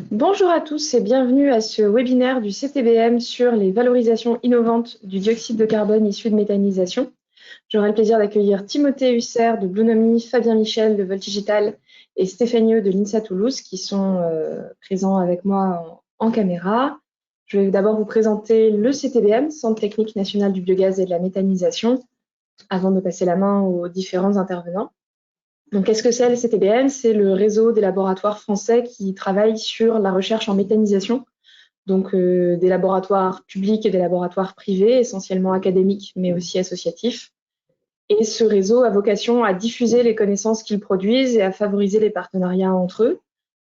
Bonjour à tous et bienvenue à ce webinaire du CTBM sur les valorisations innovantes du dioxyde de carbone issu de méthanisation. J'aurai le plaisir d'accueillir Timothée Husser de Bluenomy, Fabien Michel de Voltigital et Stéphanie de l'INSA Toulouse qui sont présents avec moi en caméra. Je vais d'abord vous présenter le CTBM, Centre technique national du biogaz et de la méthanisation, avant de passer la main aux différents intervenants. Donc, qu'est-ce que c'est le CTBM? C'est le réseau des laboratoires français qui travaillent sur la recherche en méthanisation. Donc, des laboratoires publics et des laboratoires privés, essentiellement académiques, mais aussi associatifs. Et ce réseau a vocation à diffuser les connaissances qu'ils produisent et à favoriser les partenariats entre eux.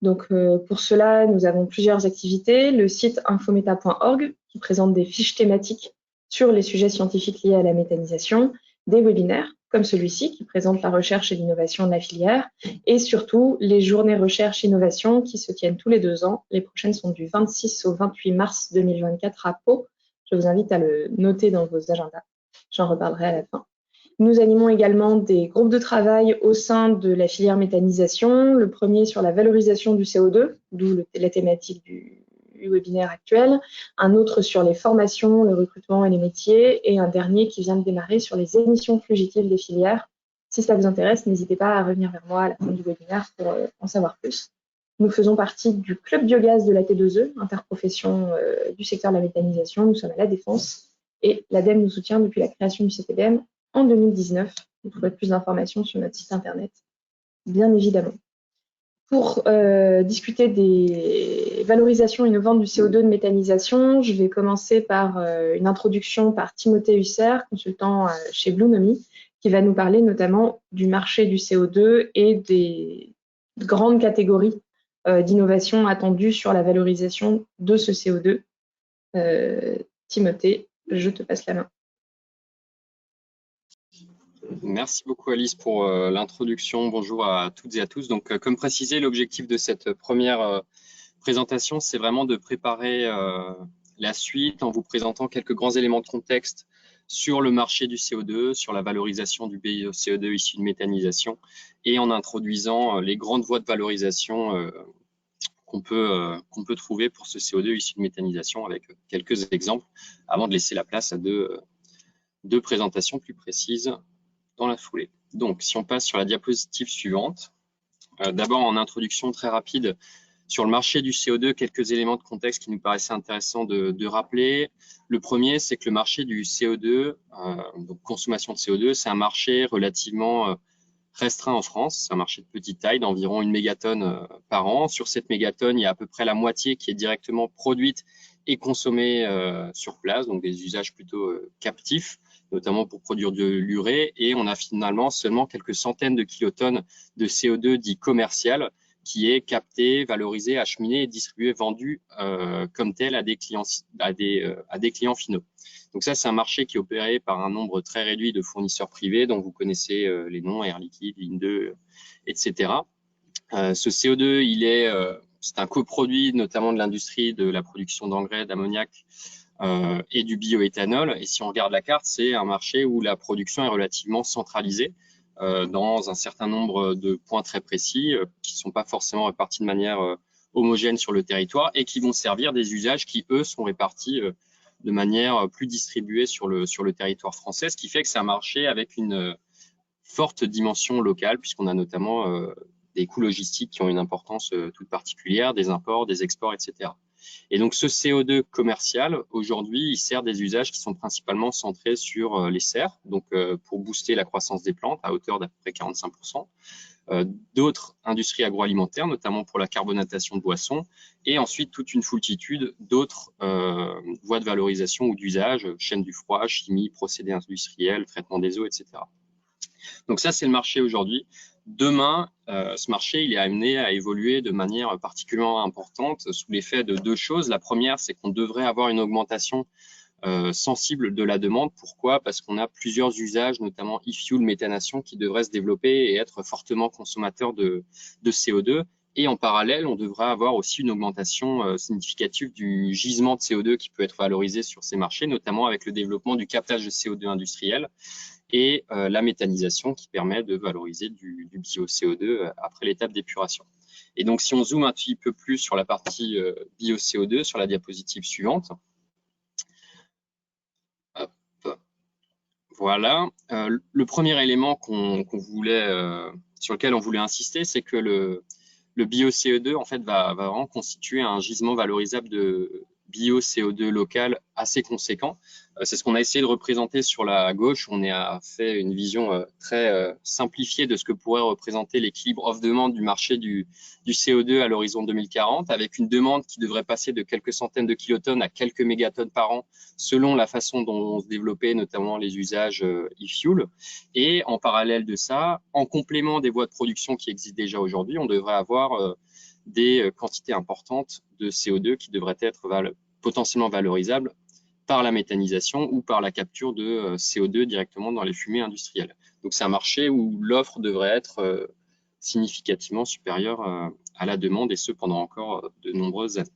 Donc, pour cela, nous avons plusieurs activités. Le site infometa.org qui présente des fiches thématiques sur les sujets scientifiques liés à la méthanisation, des webinaires comme celui-ci qui présente la recherche et l'innovation de la filière, et surtout les journées recherche-innovation qui se tiennent tous les 2 ans. Les prochaines sont du 26 au 28 mars 2024 à Pau. Je vous invite à le noter dans vos agendas. J'en reparlerai à la fin. Nous animons également des groupes de travail au sein de la filière méthanisation. Le premier sur la valorisation du CO2, d'où la thématique du webinaire actuel. Un autre sur les formations, le recrutement et les métiers. Et un dernier qui vient de démarrer sur les émissions fugitives des filières. Si ça vous intéresse, n'hésitez pas à revenir vers moi à la fin du webinaire pour en savoir plus. Nous faisons partie du club biogaz de la T2E, interprofession du secteur de la méthanisation. Nous sommes à La Défense et l'ADEME nous soutient depuis la création du CTBM en 2019. Vous trouverez plus d'informations sur notre site internet, bien évidemment. Pour discuter des valorisations innovantes du CO2 de méthanisation, je vais commencer par une introduction par Timothée Husser, consultant chez Bluenomy, qui va nous parler notamment du marché du CO2 et des grandes catégories d'innovations attendues sur la valorisation de ce CO2. Timothée, je te passe la main. Merci beaucoup Alice pour l'introduction. Bonjour à toutes et à tous. Donc, comme précisé, l'objectif de cette première présentation, c'est vraiment de préparer la suite en vous présentant quelques grands éléments de contexte sur le marché du CO2, sur la valorisation du bio-CO2 issu de méthanisation et en introduisant les grandes voies de valorisation qu'on peut trouver pour ce CO2 issu de méthanisation avec quelques exemples avant de laisser la place à deux présentations plus précises dans la foulée. Donc, si on passe sur la diapositive suivante, d'abord en introduction très rapide sur le marché du CO2, quelques éléments de contexte qui nous paraissaient intéressants de rappeler. Le premier, c'est que le marché du CO2, donc consommation de CO2, c'est un marché relativement restreint en France. C'est un marché de petite taille, d'environ 1 mégatonne par an. Sur cette mégatonne, il y a à peu près la moitié qui est directement produite et consommée sur place, donc des usages plutôt captifs, notamment pour produire de l'urée, et on a finalement seulement quelques centaines de kilotonnes de CO2 dit commercial qui est capté, valorisé, acheminé et distribué, vendu comme tel à des clients finaux. Donc ça, c'est un marché qui est opéré par un nombre très réduit de fournisseurs privés, dont vous connaissez les noms, Air Liquide, Linde, etc. Ce CO2, c'est un coproduit notamment de l'industrie de la production d'engrais, d'ammoniac, et du bioéthanol. Et si on regarde la carte, c'est un marché où la production est relativement centralisée dans un certain nombre de points très précis qui ne sont pas forcément répartis de manière homogène sur le territoire et qui vont servir des usages qui, eux, sont répartis de manière plus distribuée sur le territoire français, ce qui fait que c'est un marché avec une forte dimension locale puisqu'on a notamment des coûts logistiques qui ont une importance toute particulière, des imports, des exports, etc. Et donc, ce CO2 commercial, aujourd'hui, il sert des usages qui sont principalement centrés sur les serres, donc pour booster la croissance des plantes à hauteur d'à peu près 45%, d'autres industries agroalimentaires, notamment pour la carbonatation de boissons, et ensuite toute une foultitude d'autres voies de valorisation ou d'usage, chaîne du froid, chimie, procédés industriels, traitement des eaux, etc. Donc ça, c'est le marché aujourd'hui. Demain, ce marché, il est amené à évoluer de manière particulièrement importante sous l'effet de deux choses. La première, c'est qu'on devrait avoir une augmentation sensible de la demande. Pourquoi? Parce qu'on a plusieurs usages, notamment e-fuel, méthanation, qui devraient se développer et être fortement consommateurs de CO2. Et en parallèle, on devrait avoir aussi une augmentation significative du gisement de CO2 qui peut être valorisé sur ces marchés, notamment avec le développement du captage de CO2 industriel et la méthanisation qui permet de valoriser du bio-CO2 après l'étape d'épuration. Et donc, si on zoome un petit peu plus sur la partie bio-CO2, sur la diapositive suivante, hop, voilà. Le premier élément sur lequel on voulait insister, c'est que le bio-CO2 en fait, va vraiment constituer un gisement valorisable de bio-CO2 local assez conséquent. C'est ce qu'on a essayé de représenter sur la gauche. On a fait une vision très simplifiée de ce que pourrait représenter l'équilibre off-demande du marché du CO2 à l'horizon 2040, avec une demande qui devrait passer de quelques centaines de kilotonnes à quelques mégatonnes par an, selon la façon dont se développaient notamment les usages e-fuel. Et en parallèle de ça, en complément des voies de production qui existent déjà aujourd'hui, on devrait avoir des quantités importantes de CO2 qui devraient être potentiellement valorisables par la méthanisation ou par la capture de CO2 directement dans les fumées industrielles. Donc c'est un marché où l'offre devrait être significativement supérieure à la demande, et ce pendant encore de nombreuses années.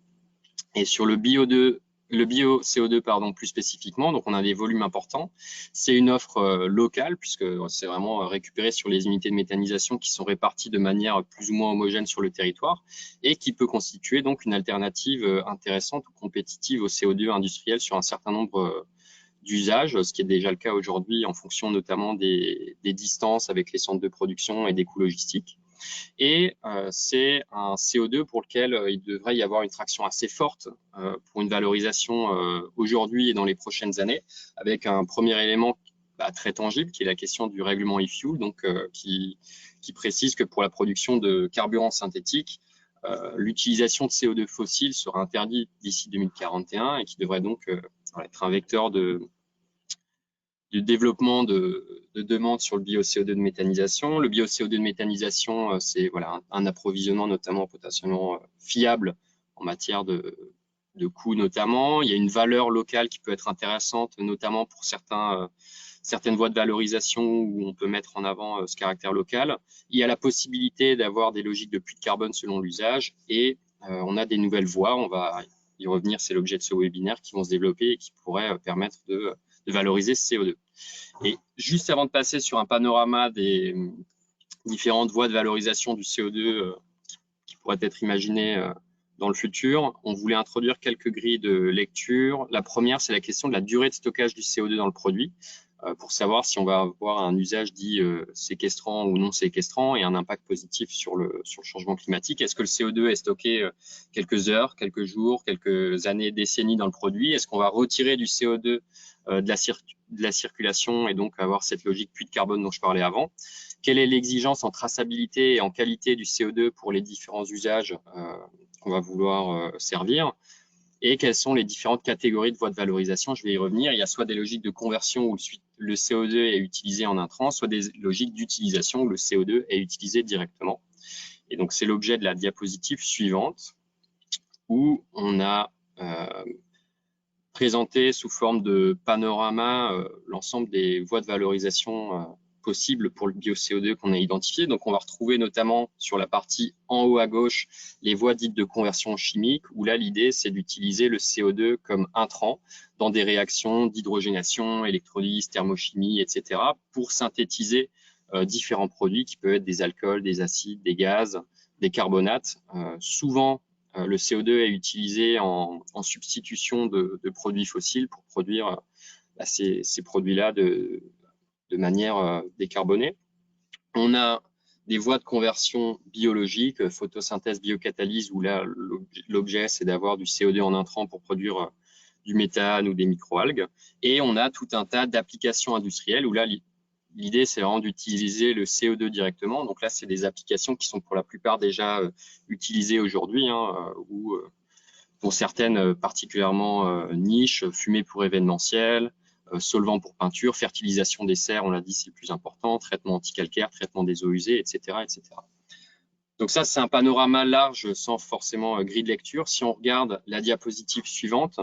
Et sur le bio-CO2, pardon, plus spécifiquement, donc on a des volumes importants. C'est une offre locale, puisque c'est vraiment récupéré sur les unités de méthanisation qui sont réparties de manière plus ou moins homogène sur le territoire, et qui peut constituer donc une alternative intéressante ou compétitive au CO2 industriel sur un certain nombre d'usages, ce qui est déjà le cas aujourd'hui en fonction notamment des distances avec les centres de production et des coûts logistiques. Et c'est un CO2 pour lequel il devrait y avoir une traction assez forte pour une valorisation aujourd'hui et dans les prochaines années, avec un premier élément très tangible qui est la question du règlement e-fuel, donc qui précise que pour la production de carburants synthétiques, l'utilisation de CO2 fossile sera interdite d'ici 2041 et qui devrait donc être un vecteur du développement de demande sur le bio-CO2 de méthanisation. Le bio-CO2 de méthanisation, c'est voilà, un approvisionnement notamment potentiellement fiable en matière de coûts notamment. Il y a une valeur locale qui peut être intéressante, notamment pour certaines voies de valorisation où on peut mettre en avant ce caractère local. Il y a la possibilité d'avoir des logiques de puits de carbone selon l'usage, et on a des nouvelles voies, on va y revenir, c'est l'objet de ce webinaire, qui vont se développer et qui pourraient permettre de valoriser ce CO2. Et juste avant de passer sur un panorama des différentes voies de valorisation du CO2 qui pourraient être imaginées dans le futur, on voulait introduire quelques grilles de lecture. La première, c'est la question de la durée de stockage du CO2 dans le produit, pour savoir si on va avoir un usage dit séquestrant ou non séquestrant et un impact positif sur le changement climatique. Est-ce que le CO2 est stocké quelques heures, quelques jours, quelques années, décennies dans le produit? Est-ce qu'on va retirer du CO2 de la circulation et donc avoir cette logique puits de carbone dont je parlais avant? Quelle est l'exigence en traçabilité et en qualité du CO2 pour les différents usages qu'on va vouloir servir? Et quelles sont les différentes catégories de voies de valorisation? Je vais y revenir. Il y a soit des logiques de conversion où le CO2 est utilisé en intrant, soit des logiques d'utilisation où le CO2 est utilisé directement. Et donc, c'est l'objet de la diapositive suivante, où on a présenté sous forme de panorama l'ensemble des voies de valorisation possibles pour le bio-CO2 qu'on a identifié. Donc, on va retrouver notamment sur la partie en haut à gauche les voies dites de conversion chimique, où là, l'idée, c'est d'utiliser le CO2 comme intrant dans des réactions d'hydrogénation, électrolyse, thermochimie, etc., pour synthétiser différents produits qui peuvent être des alcools, des acides, des gaz, des carbonates. Souvent, le CO2 est utilisé en substitution de produits fossiles pour produire ces produits-là de manière décarbonée. On a des voies de conversion biologique, photosynthèse, biocatalyse, où là, l'objet, c'est d'avoir du CO2 en intrant pour produire du méthane ou des microalgues. Et on a tout un tas d'applications industrielles où là, l'idée, c'est vraiment d'utiliser le CO2 directement. Donc là, c'est des applications qui sont pour la plupart déjà utilisées aujourd'hui, ou pour certaines particulièrement niches, fumée pour événementiel, solvant pour peinture, fertilisation des serres, on l'a dit, c'est le plus important, traitement anticalcaire, traitement des eaux usées, etc., etc. Donc ça, c'est un panorama large sans forcément grille de lecture. Si on regarde la diapositive suivante,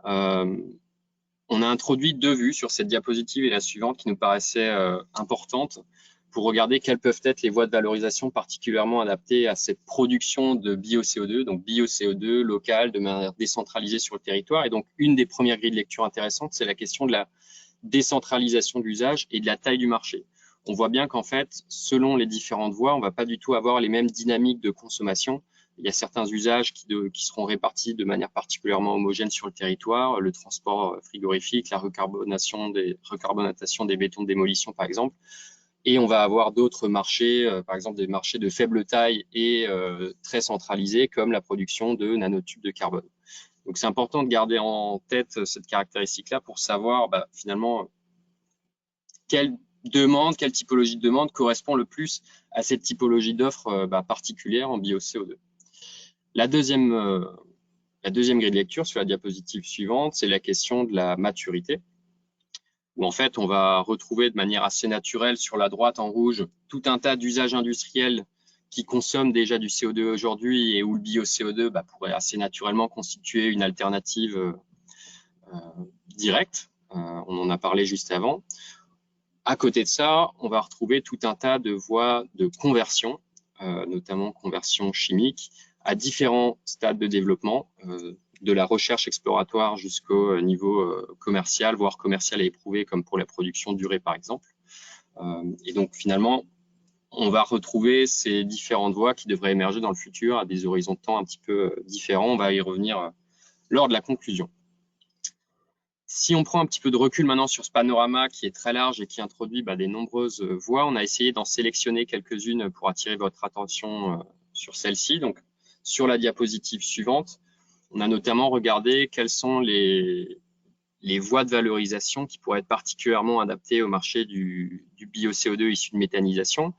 on a introduit deux vues sur cette diapositive et la suivante qui nous paraissaient importantes pour regarder quelles peuvent être les voies de valorisation particulièrement adaptées à cette production de bio-CO2, donc bio-CO2 local de manière décentralisée sur le territoire. Et donc, une des premières grilles de lecture intéressantes, c'est la question de la décentralisation d'usage et de la taille du marché. on voit bien qu'en fait, selon les différentes voies, on ne va pas du tout avoir les mêmes dynamiques de consommation. Il y a certains usages qui seront répartis de manière particulièrement homogène sur le territoire, le transport frigorifique, la recarbonatation des bétons de démolition, par exemple. Et on va avoir d'autres marchés, par exemple des marchés de faible taille et très centralisés, comme la production de nanotubes de carbone. Donc, c'est important de garder en tête cette caractéristique-là pour savoir finalement quelle typologie de demande correspond le plus à cette typologie d'offres particulière en bio-CO2. La deuxième grille de lecture sur la diapositive suivante, c'est la question de la maturité, où en fait, on va retrouver de manière assez naturelle sur la droite en rouge tout un tas d'usages industriels qui consomment déjà du CO2 aujourd'hui et où le bio-CO2 pourrait assez naturellement constituer une alternative directe. On en a parlé juste avant. À côté de ça, on va retrouver tout un tas de voies de conversion, notamment conversion chimique, à différents stades de développement, de la recherche exploratoire jusqu'au niveau commercial, voire commercial et éprouvé, comme pour la production d'urée, par exemple. Et donc, finalement, on va retrouver ces différentes voies qui devraient émerger dans le futur à des horizons de temps un petit peu différents. On va y revenir lors de la conclusion. Si on prend un petit peu de recul maintenant sur ce panorama qui est très large et qui introduit des nombreuses voies, on a essayé d'en sélectionner quelques-unes pour attirer votre attention sur celle-ci. Donc, sur la diapositive suivante, on a notamment regardé quelles sont les voies de valorisation qui pourraient être particulièrement adaptées au marché du bio-CO2 issu de méthanisation.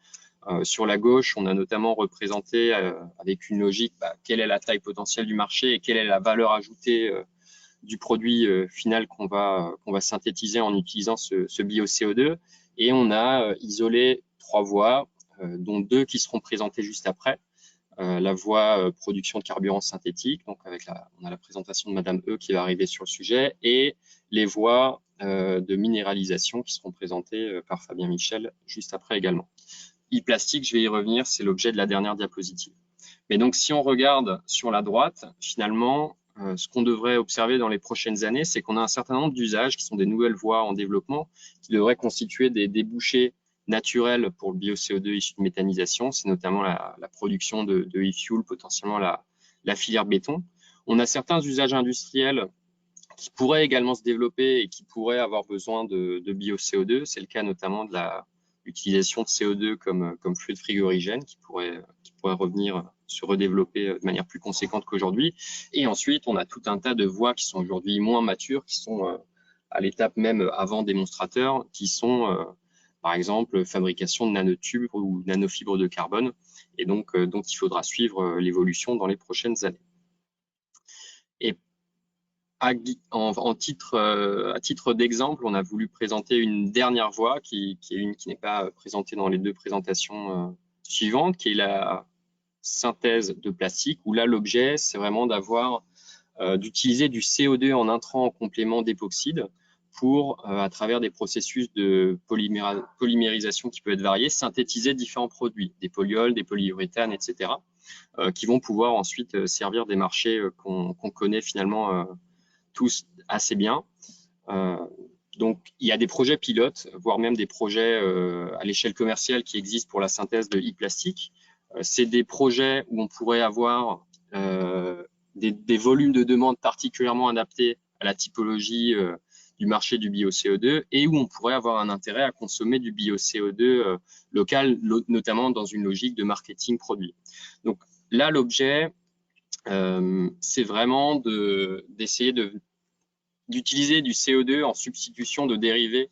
Sur la gauche, on a notamment représenté avec une logique quelle est la taille potentielle du marché et quelle est la valeur ajoutée du produit final qu'on va synthétiser en utilisant ce bio-CO2. Et on a isolé 3 voies, dont 2 qui seront présentées juste après. La voie production de carburant synthétique, donc on a la présentation de Madame E qui va arriver sur le sujet, et les voies de minéralisation qui seront présentées par Fabien Michel juste après également. E-plastique, je vais y revenir, c'est l'objet de la dernière diapositive. Mais donc, si on regarde sur la droite, finalement, ce qu'on devrait observer dans les prochaines années, c'est qu'on a un certain nombre d'usages qui sont des nouvelles voies en développement, qui devraient constituer des débouchés naturels pour le bio-CO2 issu de méthanisation. C'est notamment la production de e-fuel, potentiellement la filière béton. On a certains usages industriels qui pourraient également se développer et qui pourraient avoir besoin de bio-CO2. C'est le cas notamment de l'utilisation de CO2 comme fluide frigorigène qui pourrait revenir se redévelopper de manière plus conséquente qu'aujourd'hui. Et ensuite, on a tout un tas de voies qui sont aujourd'hui moins matures, qui sont à l'étape même avant démonstrateur, qui sont par exemple fabrication de nanotubes ou nanofibres de carbone, et donc dont il faudra suivre l'évolution dans les prochaines années. Et à titre d'exemple, on a voulu présenter une dernière voie qui est une qui n'est pas présentée dans les 2 présentations suivantes, qui est la synthèse de plastique, où là, l'objet, c'est vraiment d'utiliser du CO2 en intrant en complément d'époxyde pour, à travers des processus de polymérisation qui peuvent être variés, synthétiser différents produits, des polyols, des polyuréthanes, etc., qui vont pouvoir ensuite servir des marchés qu'on connaît finalement tous assez bien. Donc, il y a des projets pilotes, voire même des projets à l'échelle commerciale qui existent pour la synthèse de e-plastique. C'est des projets où on pourrait avoir des volumes de demande particulièrement adaptés à la typologie du marché du bio-CO2 et où on pourrait avoir un intérêt à consommer du bio-CO2 local, notamment dans une logique de marketing produit. Donc là, l'objet, c'est vraiment d'essayer d'utiliser du CO2 en substitution de dérivés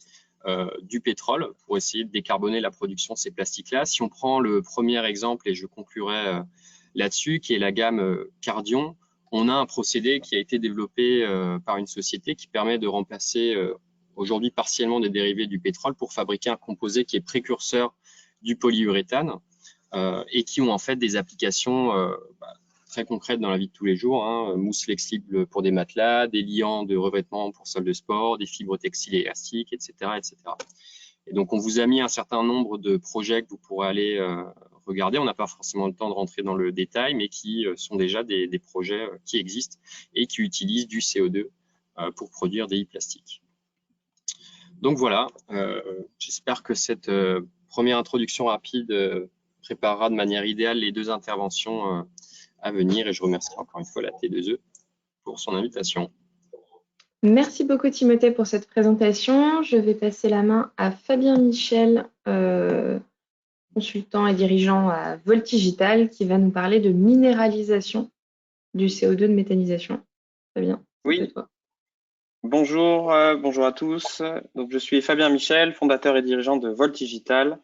du pétrole pour essayer de décarboner la production de ces plastiques-là. Si on prend le premier exemple, et je conclurai là-dessus, qui est la gamme Cardion, on a un procédé qui a été développé par une société qui permet de remplacer aujourd'hui partiellement des dérivés du pétrole pour fabriquer un composé qui est précurseur du polyuréthane et qui ont en fait des applications très concrètes dans la vie de tous les jours, hein, mousse flexible pour des matelas, des liants de revêtement pour salles de sport, des fibres textiles et élastiques, etc., etc. Et donc, on vous a mis un certain nombre de projets que vous pourrez aller regarder. On n'a pas forcément le temps de rentrer dans le détail, mais qui sont déjà des projets qui existent et qui utilisent du CO2 pour produire des e-plastiques. Donc voilà, j'espère que cette première introduction rapide préparera de manière idéale les deux interventions à venir. Et je remercie encore une fois la T2E pour son invitation. Merci beaucoup Timothée pour cette présentation. Je vais passer la main à Fabien Michel, consultant et dirigeant à Voltigital, qui va nous parler de minéralisation du CO2 de méthanisation. Fabien, c'est à Oui, toi. bonjour, bonjour à tous. Donc, je suis Fabien Michel, fondateur et dirigeant de Voltigital,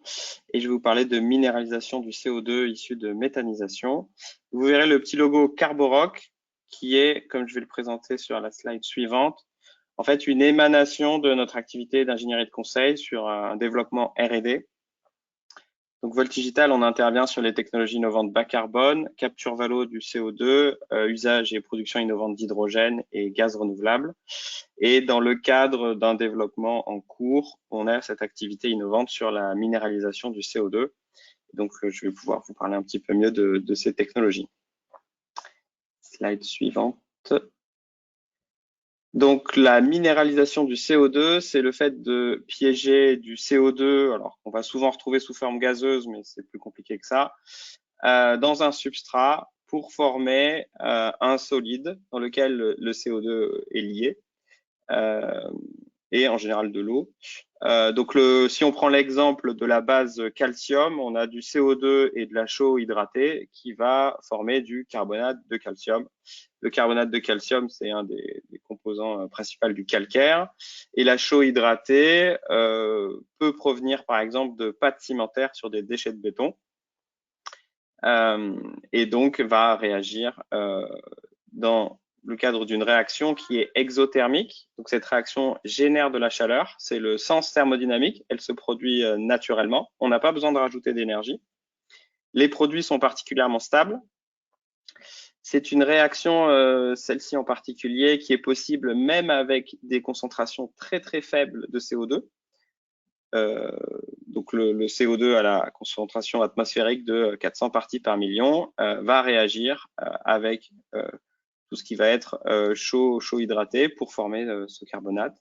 et je vais vous parler de minéralisation du CO2 issu de méthanisation. Vous verrez le petit logo Carboroc, qui est, comme je vais le présenter sur la slide suivante, en fait une émanation de notre activité d'ingénierie de conseil sur un développement R&D. Donc Voltigital, on intervient sur les technologies innovantes bas carbone, capture valo du CO2, usage et production innovante d'hydrogène et gaz renouvelable. Et dans le cadre d'un développement en cours, on a cette activité innovante sur la minéralisation du CO2. Donc je vais pouvoir vous parler un petit peu mieux de ces technologies. Slide suivante. Donc, la minéralisation du CO2, c'est le fait de piéger du CO2, alors qu'on va souvent retrouver sous forme gazeuse, mais c'est plus compliqué que ça, dans un substrat pour former un solide dans lequel le CO2 est lié, et en général de l'eau. Donc, si on prend l'exemple de la base calcium, on a du CO2 et de la chaux hydratée qui va former du carbonate de calcium. Le carbonate de calcium, c'est un des composants principaux du calcaire. Et la chaux hydratée peut provenir, par exemple, de pâtes cimentaires sur des déchets de béton. Et donc, va réagir dans le cadre d'une réaction qui est exothermique. Donc, cette réaction génère de la chaleur. C'est le sens thermodynamique. Elle se produit naturellement. On n'a pas besoin de rajouter d'énergie. Les produits sont particulièrement stables. C'est une réaction, celle-ci en particulier, qui est possible même avec des concentrations très très faibles de CO2. Donc le CO2 à la concentration atmosphérique de 400 parties par million va réagir avec tout ce qui va être chaud hydraté pour former ce carbonate.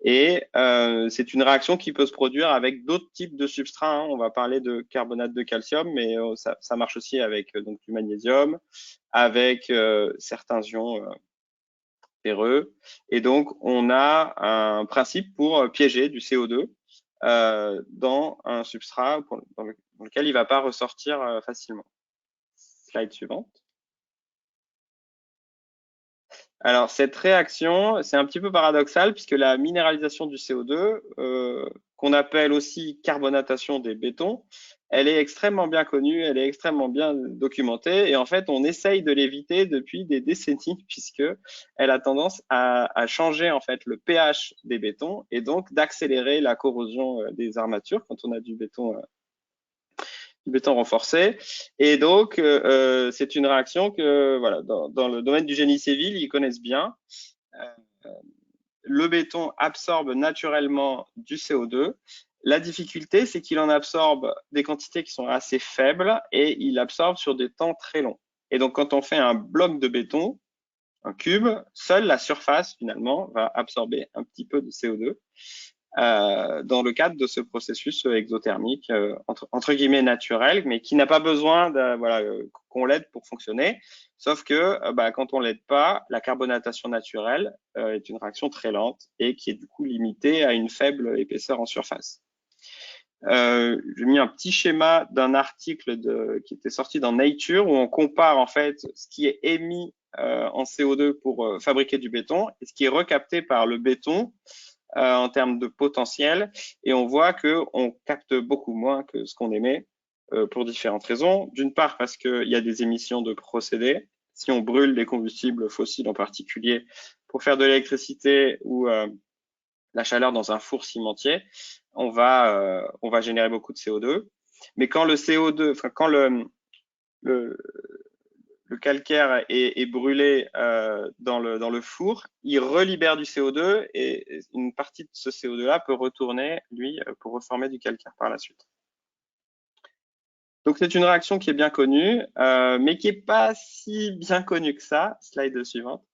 Et c'est une réaction qui peut se produire avec d'autres types de substrats. Hein. On va parler de carbonate de calcium, mais ça marche aussi avec donc du magnésium, avec certains ions ferreux. Et donc, on a un principe pour piéger du CO2 dans un substrat dans lequel il ne va pas ressortir facilement. Slide suivante. Alors, cette réaction, c'est un petit peu paradoxal puisque la minéralisation du CO2, qu'on appelle aussi carbonatation des bétons, elle est extrêmement bien connue, elle est extrêmement bien documentée et en fait, on essaye de l'éviter depuis des décennies puisque elle a tendance à changer en fait le pH des bétons et donc d'accélérer la corrosion des armatures quand on a du béton renforcé. Et donc, c'est une réaction que, voilà, dans le domaine du génie civil, ils connaissent bien. Le béton absorbe naturellement du CO2. La difficulté, c'est qu'il en absorbe des quantités qui sont assez faibles et il absorbe sur des temps très longs. Et donc, quand on fait un bloc de béton, un cube, seule la surface, finalement, va absorber un petit peu de CO2. Dans le cadre de ce processus exothermique entre guillemets naturel, mais qui n'a pas besoin qu'on l'aide pour fonctionner. Sauf que quand on l'aide pas, la carbonatation naturelle est une réaction très lente et qui est du coup limitée à une faible épaisseur en surface. J'ai mis un petit schéma d'un article qui était sorti dans Nature où on compare en fait ce qui est émis en CO2 pour fabriquer du béton et ce qui est recapté par le béton en termes de potentiel et on voit qu'on capte beaucoup moins que ce qu'on émet pour différentes raisons. D'une part parce qu'il y a des émissions de procédés. Si on brûle des combustibles fossiles en particulier pour faire de l'électricité ou la chaleur dans un four cimentier, on va générer beaucoup de CO2. Mais quand le CO2, enfin quand le calcaire est brûlé dans le four, il relibère du CO2 et une partie de ce CO2-là peut retourner, lui, pour reformer du calcaire par la suite. Donc, c'est une réaction qui est bien connue, mais qui n'est pas si bien connue que ça. Slide suivante.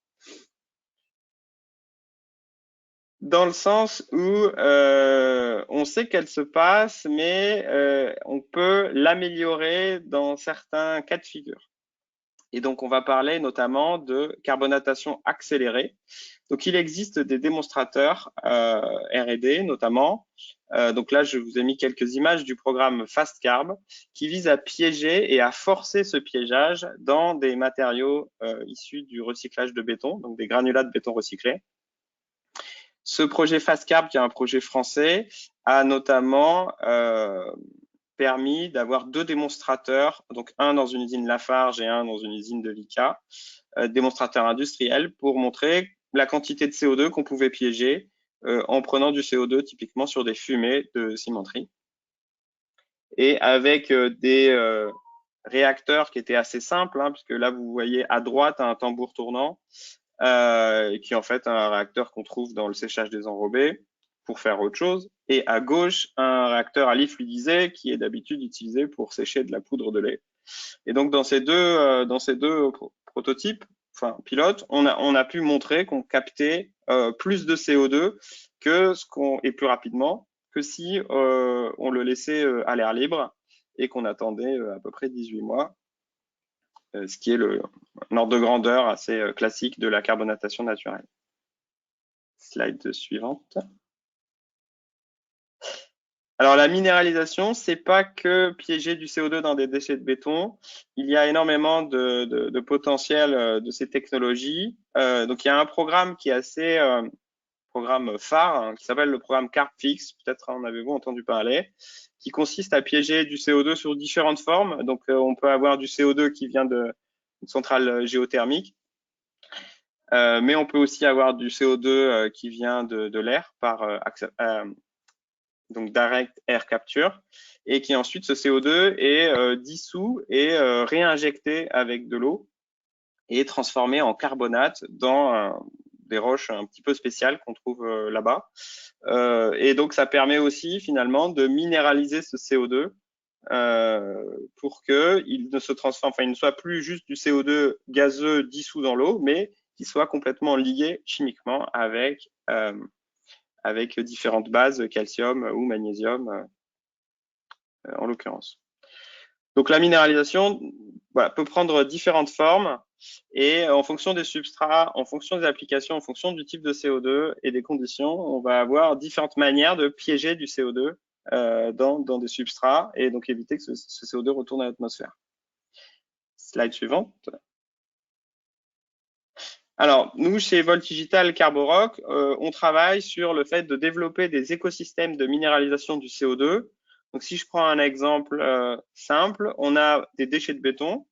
dans le sens où on sait qu'elle se passe, mais on peut l'améliorer dans certains cas de figure. Et donc, on va parler notamment de carbonatation accélérée. Donc, il existe des démonstrateurs R&D notamment. Donc là, je vous ai mis quelques images du programme FastCarb qui vise à piéger et à forcer ce piégeage dans des matériaux issus du recyclage de béton, donc des granulats de béton recyclés. Ce projet FastCarb, qui est un projet français, a notamment permis d'avoir 2 démonstrateurs, donc un dans une usine Lafarge et un dans une usine de Vicat, démonstrateurs industriels pour montrer la quantité de CO2 qu'on pouvait piéger en prenant du CO2 typiquement sur des fumées de cimenterie. Et avec des réacteurs qui étaient assez simples, hein, puisque là vous voyez à droite un tambour tournant, qui est en fait un réacteur qu'on trouve dans le séchage des enrobés pour faire autre chose, et à gauche un réacteur à lit fluidisé qui est d'habitude utilisé pour sécher de la poudre de lait. Et donc dans ces deux prototypes, enfin pilotes, on a pu montrer qu'on captait plus de CO2 que et plus rapidement que si on le laissait à l'air libre et qu'on attendait à peu près 18 mois, ce qui est un ordre de grandeur assez classique de la carbonatation naturelle. Slide suivante. Alors la minéralisation, c'est pas que piéger du CO2 dans des déchets de béton. Il y a énormément de potentiel de ces technologies. Donc il y a un programme qui est assez programme phare, hein, qui s'appelle le programme CarbFix. Peut-être en avez-vous entendu parler, qui consiste à piéger du CO2 sur différentes formes. Donc on peut avoir du CO2 qui vient d'une centrale géothermique. Mais on peut aussi avoir du CO2 qui vient de l'air par donc direct air capture, et qui ensuite ce CO2 est dissous et réinjecté avec de l'eau et transformé en carbonate dans des roches un petit peu spéciales qu'on trouve là-bas. Et donc ça permet aussi finalement de minéraliser ce CO2 pour qu'il ne se transforme, enfin il ne soit plus juste du CO2 gazeux dissous dans l'eau, mais qu'il soit complètement lié chimiquement avec différentes bases, calcium ou magnésium en l'occurrence. Donc la minéralisation peut prendre différentes formes et en fonction des substrats, en fonction des applications, en fonction du type de CO2 et des conditions, on va avoir différentes manières de piéger du CO2 dans des substrats et donc éviter que ce CO2 retourne à l'atmosphère. Slide suivante. Alors, nous, chez Volt Digital Carborock, on travaille sur le fait de développer des écosystèmes de minéralisation du CO2. Donc, si je prends un exemple simple, on a des déchets de béton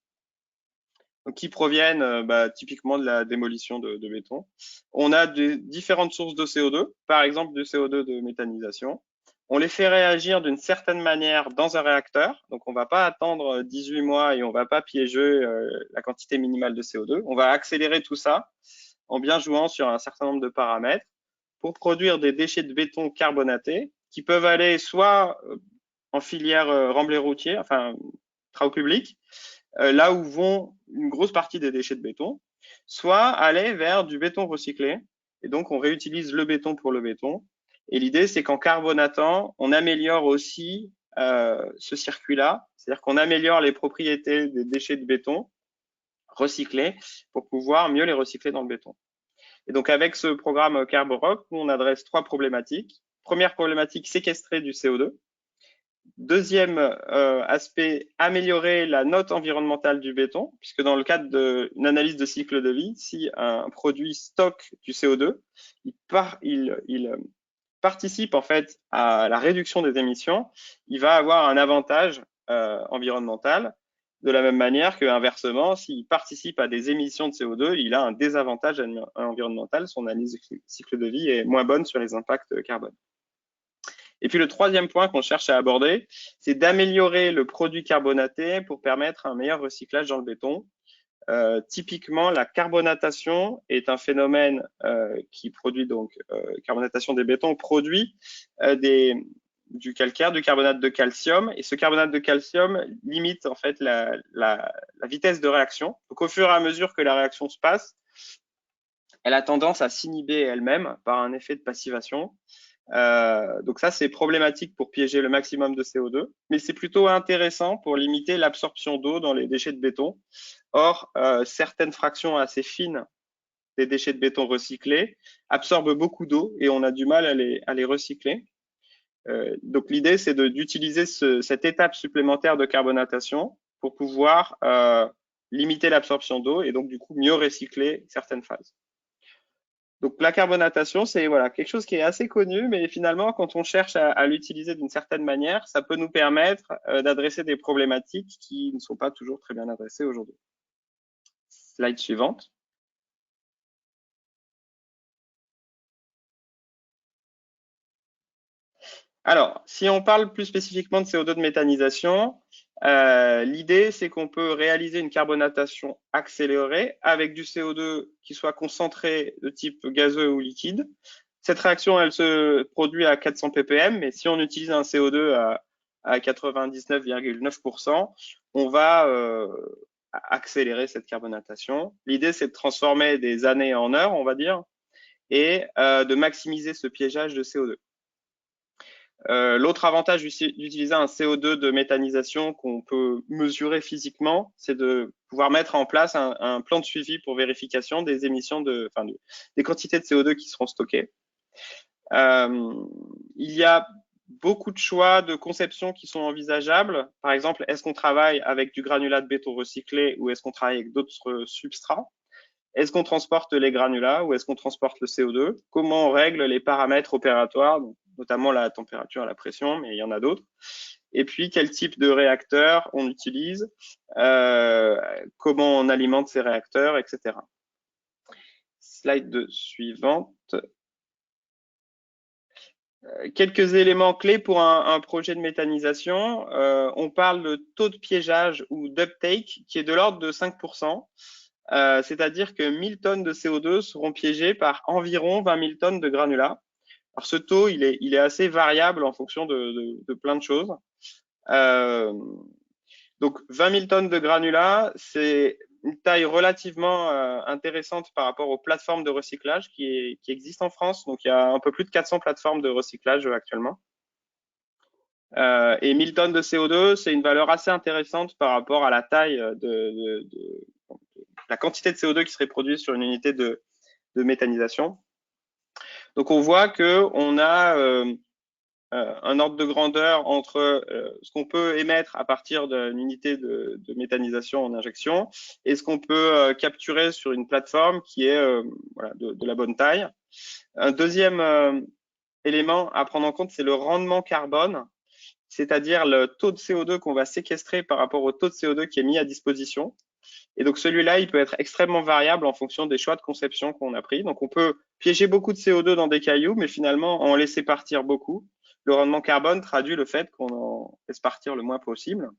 donc, qui proviennent typiquement de la démolition de béton. On a différentes sources de CO2, par exemple du CO2 de méthanisation. On les fait réagir d'une certaine manière dans un réacteur. Donc, on ne va pas attendre 18 mois et on ne va pas piéger la quantité minimale de CO2. On va accélérer tout ça en bien jouant sur un certain nombre de paramètres pour produire des déchets de béton carbonatés qui peuvent aller soit en filière remblai routier, enfin travaux publics, là où vont une grosse partie des déchets de béton, soit aller vers du béton recyclé. Et donc, on réutilise le béton pour le béton. Et l'idée, c'est qu'en carbonatant, on améliore aussi ce circuit-là, c'est-à-dire qu'on améliore les propriétés des déchets de béton recyclés pour pouvoir mieux les recycler dans le béton. Et donc, avec ce programme Carborock, on adresse 3 problématiques. Première problématique, séquestrer du CO2. Deuxième aspect, améliorer la note environnementale du béton, puisque dans le cadre d'une analyse de cycle de vie, si un produit stocke du CO2, il participe en fait à la réduction des émissions, il va avoir un avantage environnemental, de la même manière que inversement, s'il participe à des émissions de CO2, il a un désavantage environnemental, son analyse de cycle de vie est moins bonne sur les impacts carbone. Et puis le troisième point qu'on cherche à aborder, c'est d'améliorer le produit carbonaté pour permettre un meilleur recyclage dans le béton. Typiquement, la carbonatation est un phénomène qui produit donc carbonatation des bétons produit du calcaire, du carbonate de calcium, et ce carbonate de calcium limite en fait la vitesse de réaction. Donc au fur et à mesure que la réaction se passe, elle a tendance à s'inhiber elle-même par un effet de passivation. Donc ça, c'est problématique pour piéger le maximum de CO2, mais c'est plutôt intéressant pour limiter l'absorption d'eau dans les déchets de béton. Or, certaines fractions assez fines des déchets de béton recyclés absorbent beaucoup d'eau et on a du mal à les recycler. Donc l'idée, c'est d'utiliser cette étape supplémentaire de carbonatation pour pouvoir limiter l'absorption d'eau et donc du coup mieux recycler certaines phases. Donc la carbonatation, c'est voilà, quelque chose qui est assez connu, mais finalement, quand on cherche à l'utiliser d'une certaine manière, ça peut nous permettre d'adresser des problématiques qui ne sont pas toujours très bien adressées aujourd'hui. Slide suivante. Alors, si on parle plus spécifiquement de CO2 de méthanisation, l'idée, c'est qu'on peut réaliser une carbonatation accélérée avec du CO2 qui soit concentré de type gazeux ou liquide. Cette réaction, elle se produit à 400 ppm, mais si on utilise un CO2 à 99,9%, on va accélérer cette carbonatation. L'idée, c'est de transformer des années en heures, on va dire, et de maximiser ce piégeage de CO2. L'autre avantage d'utiliser un CO2 de méthanisation qu'on peut mesurer physiquement, c'est de pouvoir mettre en place un plan de suivi pour vérification des émissions des quantités de CO2 qui seront stockées. Il y a beaucoup de choix de conception qui sont envisageables. Par exemple, est-ce qu'on travaille avec du granulat de béton recyclé ou est-ce qu'on travaille avec d'autres substrats? Est-ce qu'on transporte les granulats ou est-ce qu'on transporte le CO2? Comment on règle les paramètres opératoires, donc notamment la température, la pression, mais il y en a d'autres. Et puis, quel type de réacteur on utilise, comment on alimente ces réacteurs, etc. Slide suivante. Quelques éléments clés pour un projet de méthanisation. On parle de taux de piégeage ou d'uptake qui est de l'ordre de 5%. C'est-à-dire que 1000 tonnes de CO2 seront piégées par environ 20 000 tonnes de granulats. Alors ce taux, il est assez variable en fonction de plein de choses. Donc 20 000 tonnes de granulats, c'est une taille relativement intéressante par rapport aux plateformes de recyclage qui existent en France. Donc il y a un peu plus de 400 plateformes de recyclage actuellement. Et 1000 tonnes de CO2, c'est une valeur assez intéressante par rapport à la taille de la quantité de CO2 qui serait produite sur une unité de méthanisation. Donc on voit qu'on a un ordre de grandeur entre ce qu'on peut émettre à partir d'une unité de méthanisation en injection et ce qu'on peut capturer sur une plateforme qui est voilà, de la bonne taille. Un deuxième élément à prendre en compte, c'est le rendement carbone, c'est-à-dire le taux de CO2 qu'on va séquestrer par rapport au taux de CO2 qui est mis à disposition. Et donc celui-là, il peut être extrêmement variable en fonction des choix de conception qu'on a pris. Donc on peut piéger beaucoup de CO2 dans des cailloux, mais finalement en laisser partir beaucoup. Le rendement carbone traduit le fait qu'on en laisse partir le moins possible.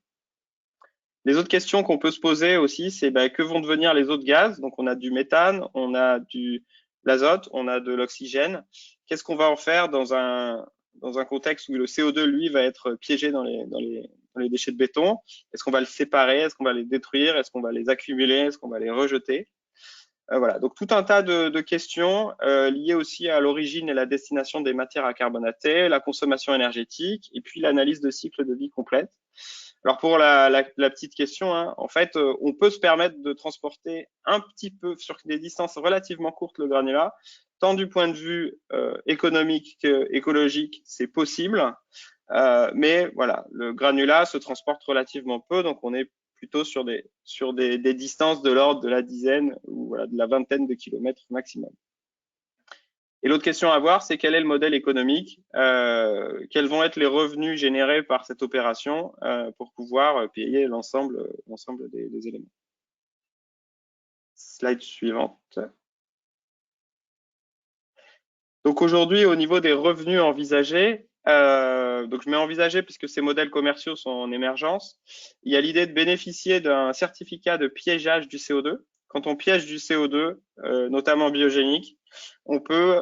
Les autres questions qu'on peut se poser aussi, c'est que vont devenir les autres gaz? Donc on a du méthane, on a de l'azote, on a de l'oxygène. Qu'est-ce qu'on va en faire dans un contexte où le CO2, lui, va être piégé dans les déchets de béton? Est-ce qu'on va le séparer? Est-ce qu'on va les détruire? Est-ce qu'on va les accumuler? Est-ce qu'on va les rejeter? Voilà, donc tout un tas de questions liées aussi à l'origine et la destination des matières à carbonater, la consommation énergétique et puis l'analyse de cycle de vie complète. Alors pour la petite question, hein, en fait, on peut se permettre de transporter un petit peu sur des distances relativement courtes le granulat, tant du point de vue économique qu'écologique, c'est possible. Mais voilà, le granulat se transporte relativement peu, donc on est plutôt sur des distances de l'ordre de la dizaine ou voilà, de la vingtaine de kilomètres maximum. Et l'autre question à voir, c'est quel est le modèle économique, quels vont être les revenus générés par cette opération pour pouvoir payer l'ensemble des éléments. Slide suivante. Donc aujourd'hui, au niveau des revenus envisagés, donc je mets envisagé puisque ces modèles commerciaux sont en émergence, il y a l'idée de bénéficier d'un certificat de piégeage du CO2. Quand on piège du CO2, notamment biogénique, on peut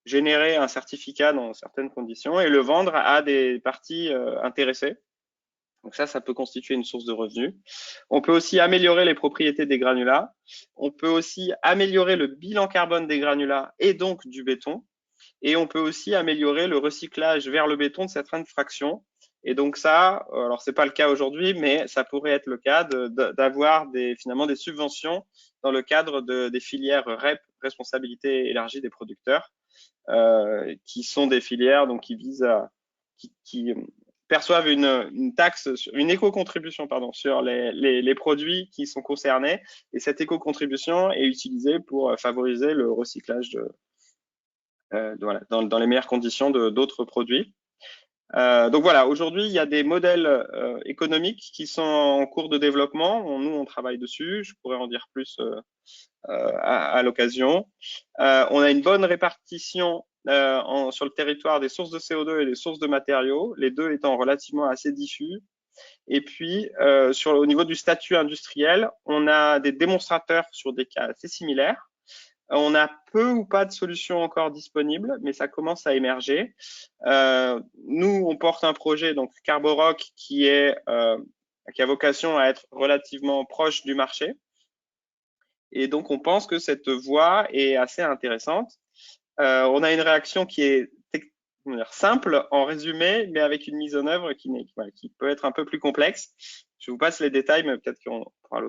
générer un certificat dans certaines conditions et le vendre à des parties intéressées. Donc ça peut constituer une source de revenus. On peut aussi améliorer les propriétés des granulats. On peut aussi améliorer le bilan carbone des granulats et donc du béton. Et on peut aussi améliorer le recyclage vers le béton de certaines fractions. Et donc ça, alors c'est pas le cas aujourd'hui, mais ça pourrait être le cas d'avoir finalement des subventions dans le cadre des filières REP, responsabilité élargie des producteurs, qui sont des filières donc qui visent qui perçoivent une taxe, une éco-contribution pardon, sur les produits qui sont concernés. Et cette éco-contribution est utilisée pour favoriser le recyclage voilà, dans les meilleures conditions d'autres produits. Donc voilà, aujourd'hui, il y a des modèles économiques qui sont en cours de développement. Nous, on travaille dessus. Je pourrais en dire plus à l'occasion. On a une bonne répartition sur le territoire des sources de CO2 et des sources de matériaux, les deux étant relativement assez diffus. Et puis, au niveau du statut industriel, on a des démonstrateurs sur des cas assez similaires. On a peu ou pas de solutions encore disponibles, mais ça commence à émerger. Nous, on porte un projet, donc Carborock, qui a vocation à être relativement proche du marché. Et donc, on pense que cette voie est assez intéressante. On a une réaction qui est simple en résumé, mais avec une mise en œuvre qui peut être un peu plus complexe. Je vous passe les détails, mais peut-être qu'on pourra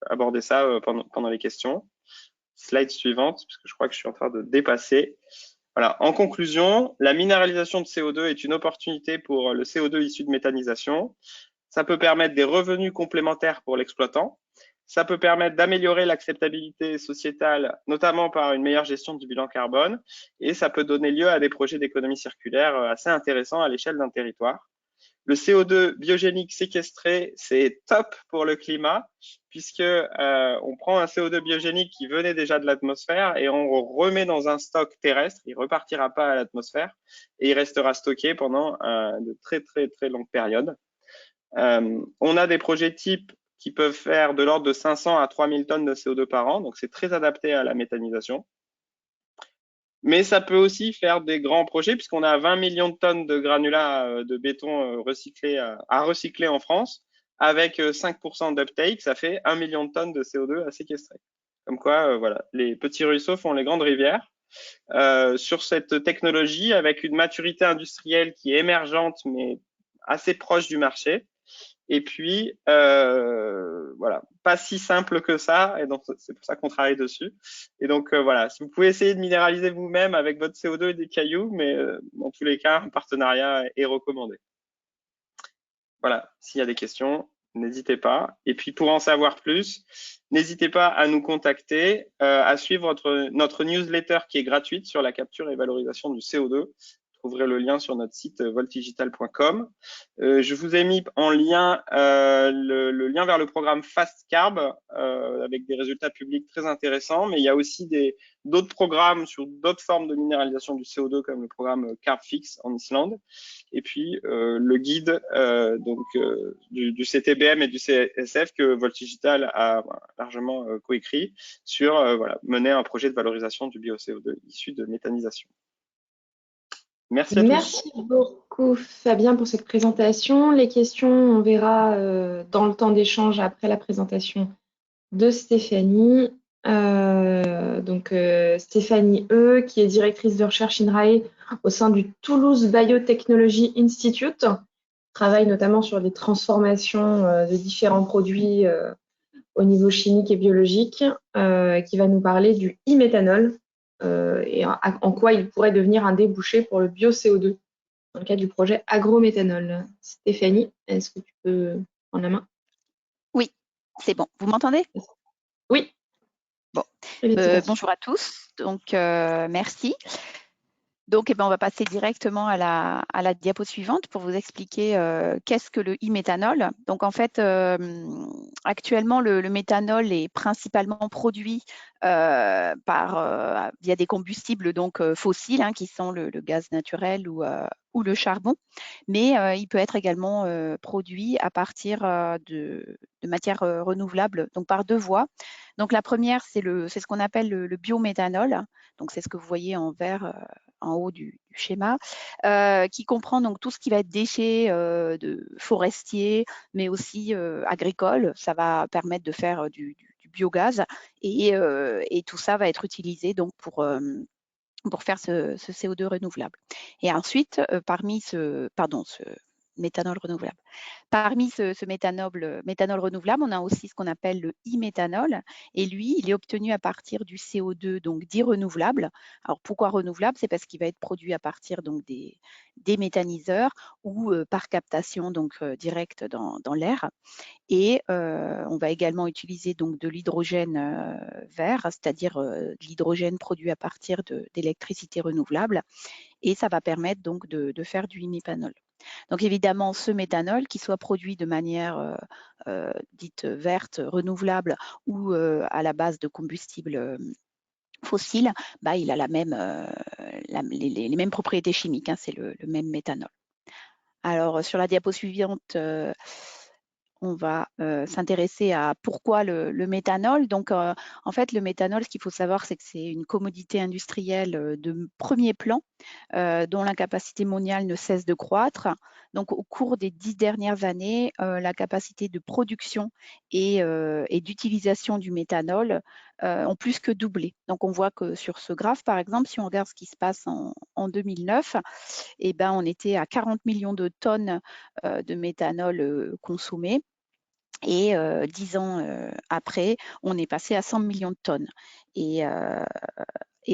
aborder ça pendant les questions. Slide suivante, parce que je crois que je suis en train de dépasser. Voilà. En conclusion, la minéralisation de CO2 est une opportunité pour le CO2 issu de méthanisation. Ça peut permettre des revenus complémentaires pour l'exploitant. Ça peut permettre d'améliorer l'acceptabilité sociétale, notamment par une meilleure gestion du bilan carbone. Et ça peut donner lieu à des projets d'économie circulaire assez intéressants à l'échelle d'un territoire. Le CO2 biogénique séquestré, c'est top pour le climat, puisque on prend un CO2 biogénique qui venait déjà de l'atmosphère et on remet dans un stock terrestre. Il repartira pas à l'atmosphère et il restera stocké pendant de très très très longues périodes. On a des projets types qui peuvent faire de l'ordre de 500 à 3000 tonnes de CO2 par an, donc c'est très adapté à la méthanisation. Mais ça peut aussi faire des grands projets, puisqu'on a 20 millions de tonnes de granulats de béton à recycler en France. Avec 5% d'uptake, ça fait 1 million de tonnes de CO2 à séquestrer. Comme quoi, voilà, les petits ruisseaux font les grandes rivières. Sur cette technologie, avec une maturité industrielle qui est émergente, mais assez proche du marché. Et puis, voilà, pas si simple que ça, et donc c'est pour ça qu'on travaille dessus. Et donc, voilà, si vous pouvez essayer de minéraliser vous-même avec votre CO2 et des cailloux, mais dans tous les cas, un partenariat est recommandé. Voilà, s'il y a des questions, n'hésitez pas. Et puis, pour en savoir plus, n'hésitez pas à nous contacter, à suivre notre newsletter qui est gratuite sur la capture et valorisation du CO2. Vous trouverez le lien sur notre site voltdigital.com. Je vous ai mis en lien le lien vers le programme Fast Carb avec des résultats publics très intéressants, mais il y a aussi d'autres programmes sur d'autres formes de minéralisation du CO2 comme le programme CarbFix en Islande, et puis le guide du CTBM et du CSF que Voltdigital a largement coécrit sur mener un projet de valorisation du bio-CO2 issu de méthanisation. Merci à tous. Merci beaucoup Fabien pour cette présentation. Les questions, on verra dans le temps d'échange après la présentation de Stéphanie. Stéphanie qui est directrice de recherche INRAE au sein du Toulouse Biotechnology Institute, travaille notamment sur des transformations de différents produits au niveau chimique et biologique, qui va nous parler du e-méthanol et en quoi il pourrait devenir un débouché pour le bio-CO2 dans le cadre du projet agrométhanol. Stéphanie, est-ce que tu peux prendre la main? Oui, c'est bon. Vous m'entendez? Oui. Bon. Bonjour à tous. Donc, merci. Donc, on va passer directement à la diapo suivante pour vous expliquer qu'est-ce que le e-méthanol. Donc, en fait, actuellement, le méthanol est principalement produit via des combustibles donc fossiles, qui sont le gaz naturel ou le charbon, mais il peut être également produit à partir de matières renouvelables, donc par deux voies. Donc, la première, c'est ce qu'on appelle le biométhanol. Donc, c'est ce que vous voyez en vert en haut du schéma, qui comprend donc tout ce qui va être déchets de forestiers, mais aussi agricoles. Ça va permettre de faire du biogaz et tout ça va être utilisé donc pour faire ce CO2 renouvelable. Et ensuite, parmi ce méthanol renouvelable. Parmi ce méthanol renouvelable, on a aussi ce qu'on appelle le e-méthanol. Et lui, il est obtenu à partir du CO2 donc dit renouvelable. Alors pourquoi renouvelable? C'est parce qu'il va être produit à partir donc des méthaniseurs ou par captation donc directe dans l'air. Et on va également utiliser donc de l'hydrogène vert, c'est-à-dire de l'hydrogène produit à partir d'électricité renouvelable. Et ça va permettre donc de faire du e-méthanol. Donc évidemment, ce méthanol, qui soit produit de manière dite verte, renouvelable ou à la base de combustibles fossiles, bah, il a les mêmes propriétés chimiques, hein, c'est le même méthanol. Alors sur la diapo suivante, on va s'intéresser à pourquoi le méthanol. Donc, en fait, le méthanol, ce qu'il faut savoir, c'est que c'est une commodité industrielle de premier plan dont la capacité mondiale ne cesse de croître. Donc, au cours des 10 dernières années, la capacité de production et d'utilisation du méthanol ont plus que doublé. Donc, on voit que sur ce graphe, par exemple, si on regarde ce qui se passe en 2009, eh ben, on était à 40 millions de tonnes de méthanol consommées. Et 10 ans après, on est passé à 100 millions de tonnes. Et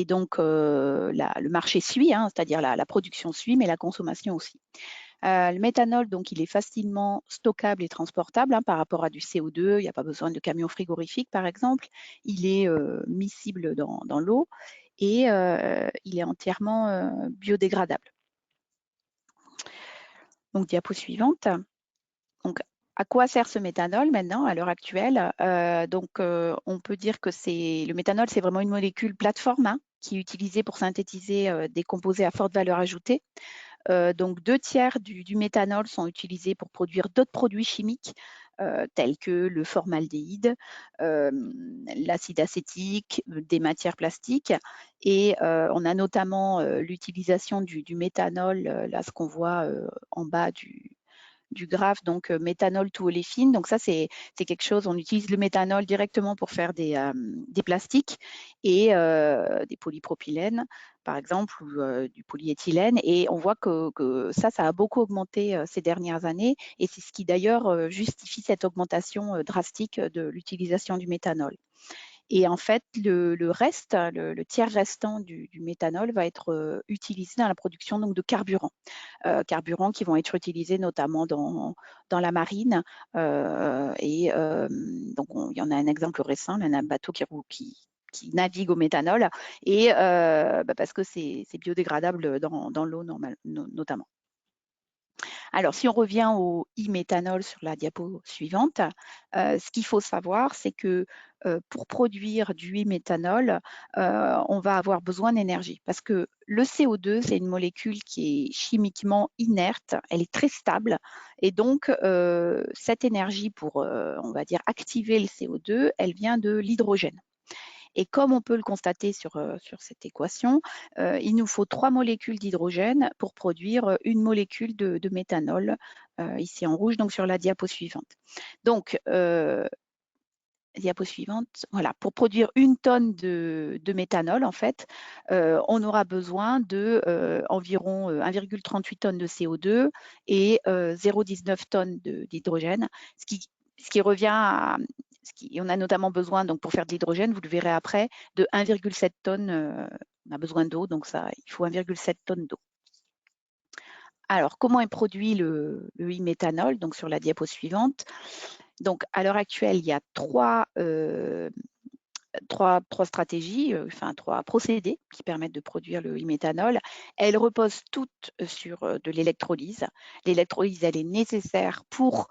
donc, le marché suit, hein, c'est-à-dire la production suit, mais la consommation aussi. Le méthanol, donc, il est facilement stockable et transportable hein, par rapport à du CO2. Il n'y a pas besoin de camions frigorifiques, par exemple. Il est miscible dans l'eau et il est entièrement biodégradable. Donc, diapo suivante. Donc, à quoi sert ce méthanol maintenant, à l'heure actuelle? On peut dire que le méthanol, c'est vraiment une molécule plateforme hein, qui est utilisée pour synthétiser des composés à forte valeur ajoutée. Donc, 2/3 du méthanol sont utilisés pour produire d'autres produits chimiques tels que le formaldéhyde, l'acide acétique, des matières plastiques. Et on a notamment l'utilisation du méthanol, là ce qu'on voit en bas du graphe, donc méthanol to oléfine. Donc ça, c'est quelque chose, on utilise le méthanol directement pour faire des plastiques et des polypropylènes, par exemple, ou du polyéthylène. Et on voit que ça a beaucoup augmenté ces dernières années. Et c'est ce qui d'ailleurs justifie cette augmentation drastique de l'utilisation du méthanol. Et en fait, le reste, le tiers restant du méthanol va être utilisé dans la production donc, de carburants. Carburants qui vont être utilisés notamment dans la marine. Donc, il y en a un exemple récent, il y en a un bateau qui navigue au méthanol, et parce que c'est biodégradable dans l'eau notamment. Alors, si on revient au e-méthanol sur la diapo suivante, ce qu'il faut savoir, c'est que pour produire du e-méthanol, on va avoir besoin d'énergie parce que le CO2, c'est une molécule qui est chimiquement inerte, elle est très stable et donc cette énergie pour, on va dire, activer le CO2, elle vient de l'hydrogène. Et comme on peut le constater sur cette équation, il nous faut 3 molécules d'hydrogène pour produire une molécule de méthanol, ici en rouge, donc sur la diapo suivante. Donc, diapo suivante, voilà, pour produire 1 tonne de méthanol, en fait, on aura besoin de environ 1,38 tonnes de CO2 et 0,19 tonnes d'hydrogène, ce qui revient à... on a notamment besoin, donc pour faire de l'hydrogène, vous le verrez après, de 1,7 tonnes. On a besoin d'eau, donc il faut 1,7 tonnes d'eau. Alors, comment est produit le e-méthanol? Donc, sur la diapo suivante. Donc, à l'heure actuelle, il y a trois stratégies, enfin 3 procédés qui permettent de produire le e-méthanol. Elles reposent toutes sur de l'électrolyse. L'électrolyse, elle est nécessaire pour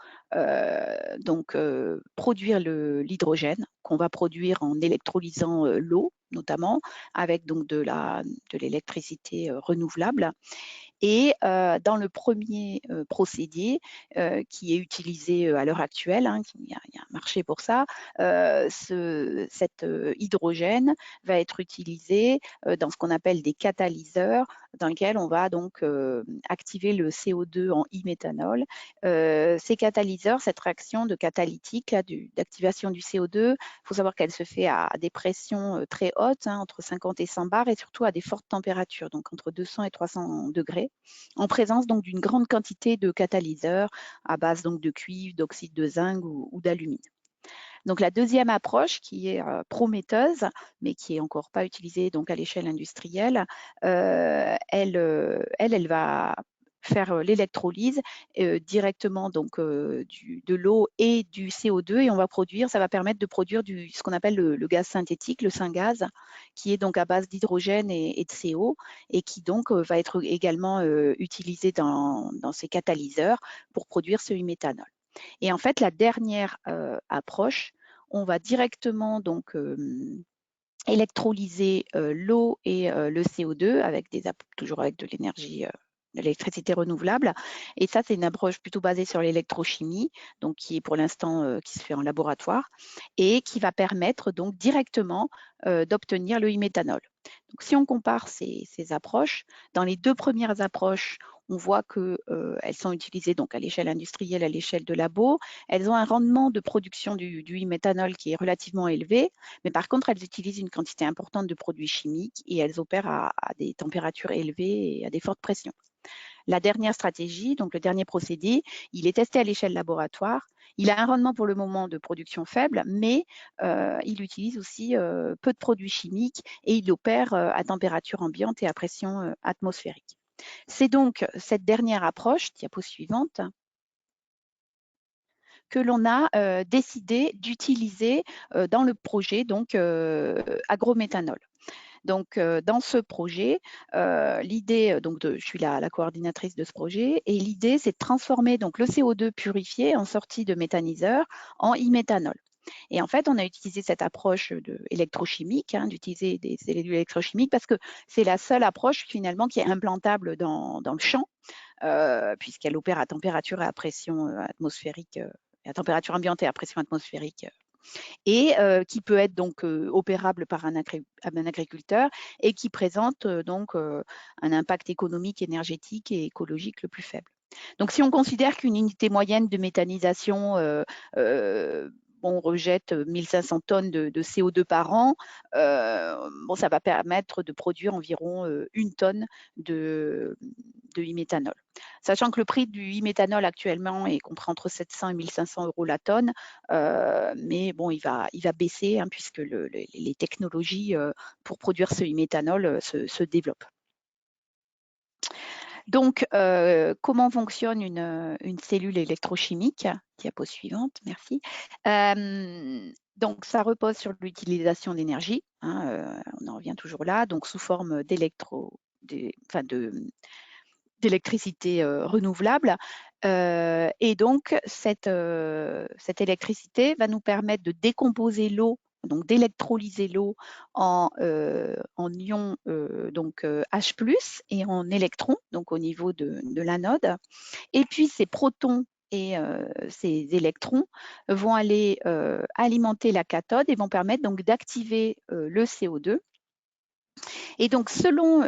produire l'hydrogène qu'on va produire en électrolysant l'eau, notamment, avec donc de l'électricité renouvelable. Et dans le premier procédé qui est utilisé à l'heure actuelle, hein, il y a un marché pour ça, cet hydrogène va être utilisé dans ce qu'on appelle des catalyseurs, dans lequel on va donc activer le CO2 en e-méthanol. Ces catalyseurs, cette réaction de catalytique d'activation du CO2, il faut savoir qu'elle se fait à des pressions très hautes, hein, entre 50 et 100 bars, et surtout à des fortes températures, donc entre 200 et 300 degrés, en présence donc d'une grande quantité de catalyseurs à base donc de cuivre, d'oxyde de zinc ou d'alumine. Donc la deuxième approche qui est prometteuse, mais qui est encore pas utilisée donc à l'échelle industrielle, elle va faire l'électrolyse directement donc de l'eau et du CO2 et on va produire, ça va permettre de produire ce qu'on appelle le gaz synthétique, le syngaz, qui est donc à base d'hydrogène et de CO et qui donc va être également utilisé dans ces catalyseurs pour produire ce e-méthanol. Et en fait, la dernière approche, on va directement donc électrolyser l'eau et le CO2 toujours avec de l'énergie, de l'électricité renouvelable. Et ça, c'est une approche plutôt basée sur l'électrochimie, donc qui est pour l'instant qui se fait en laboratoire et qui va permettre donc directement d'obtenir le e-méthanol. Donc, si on compare ces approches, dans les deux premières approches, on voit qu'elles sont utilisées donc à l'échelle industrielle, à l'échelle de labo. Elles ont un rendement de production du e-méthanol qui est relativement élevé, mais par contre, elles utilisent une quantité importante de produits chimiques et elles opèrent à des températures élevées et à des fortes pressions. La dernière stratégie, donc le dernier procédé, il est testé à l'échelle laboratoire. Il a un rendement pour le moment de production faible, mais il utilise aussi peu de produits chimiques et il opère à température ambiante et à pression atmosphérique. C'est donc cette dernière approche, diapo suivante, que l'on a décidé d'utiliser dans le projet donc agrométhanol. Donc, dans ce projet, l'idée, je suis la coordinatrice de ce projet, et l'idée, c'est de transformer donc le CO2 purifié en sortie de méthaniseur en e-méthanol. Et en fait, on a utilisé cette approche électrochimique, hein, d'utiliser des cellules électrochimiques, parce que c'est la seule approche finalement qui est implantable dans le champ, puisqu'elle opère à température et à pression atmosphérique, à température ambiante et à pression atmosphérique et qui peut être donc opérable par un agriculteur et qui présente donc un impact économique, énergétique et écologique le plus faible. Donc, si on considère qu'une unité moyenne de méthanisation on rejette 1500 tonnes de CO2 par an, ça va permettre de produire environ 1 tonne de e-méthanol. Sachant que le prix du e-méthanol actuellement est compris entre 700 et 1500 € la tonne, mais bon, il va baisser hein, puisque les technologies pour produire ce e-méthanol se développent. Donc, comment fonctionne une cellule électrochimique? Diapo suivante, merci. Donc, ça repose sur l'utilisation d'énergie, hein, on en revient toujours là, donc sous forme d'électricité renouvelable. Et donc, cette électricité va nous permettre de décomposer l'eau, donc d'électrolyser l'eau en ions H+, et en électrons, donc au niveau de l'anode. Et puis ces protons et ces électrons vont aller alimenter la cathode et vont permettre donc d'activer le CO2. Et donc, selon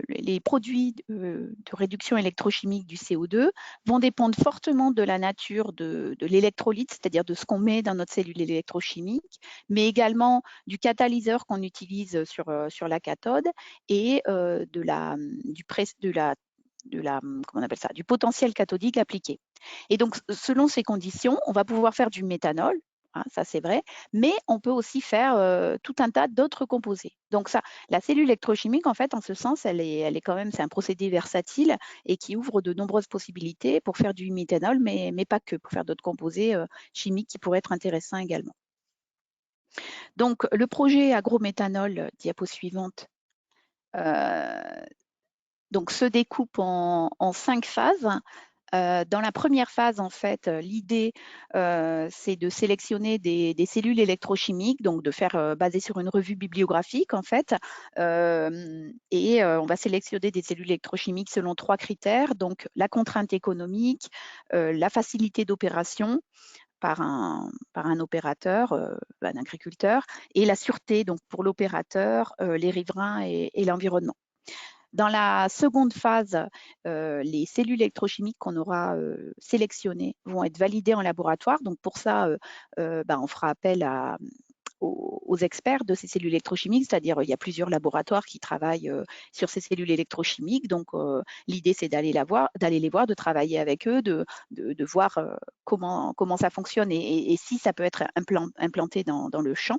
les produits de réduction électrochimique du CO2 vont dépendre fortement de la nature de l'électrolyte, c'est-à-dire de ce qu'on met dans notre cellule électrochimique, mais également du catalyseur qu'on utilise sur la cathode et du potentiel cathodique appliqué. Et donc, selon ces conditions, on va pouvoir faire du méthanol, hein, ça c'est vrai, mais on peut aussi faire tout un tas d'autres composés. Donc ça, la cellule électrochimique, en fait, en ce sens, elle est quand même, c'est un procédé versatile et qui ouvre de nombreuses possibilités pour faire du méthanol, mais pas que, pour faire d'autres composés chimiques qui pourraient être intéressants également. Donc le projet agrométhanol, diapo suivante, donc se découpe en 5 phases. Dans la première phase, en fait, l'idée, c'est de sélectionner des cellules électrochimiques, donc de faire basé sur une revue bibliographique, en fait, et on va sélectionner des cellules électrochimiques selon 3 critères, donc la contrainte économique, la facilité d'opération par un opérateur, un agriculteur, et la sûreté, donc pour l'opérateur, les riverains et l'environnement. Dans la seconde phase, les cellules électrochimiques qu'on aura sélectionnées vont être validées en laboratoire. Donc pour ça, on fera appel aux experts de ces cellules électrochimiques, c'est-à-dire il y a plusieurs laboratoires qui travaillent sur ces cellules électrochimiques. Donc l'idée, c'est d'aller les voir, de travailler avec eux, de voir comment ça fonctionne et si ça peut être implanté dans le champ.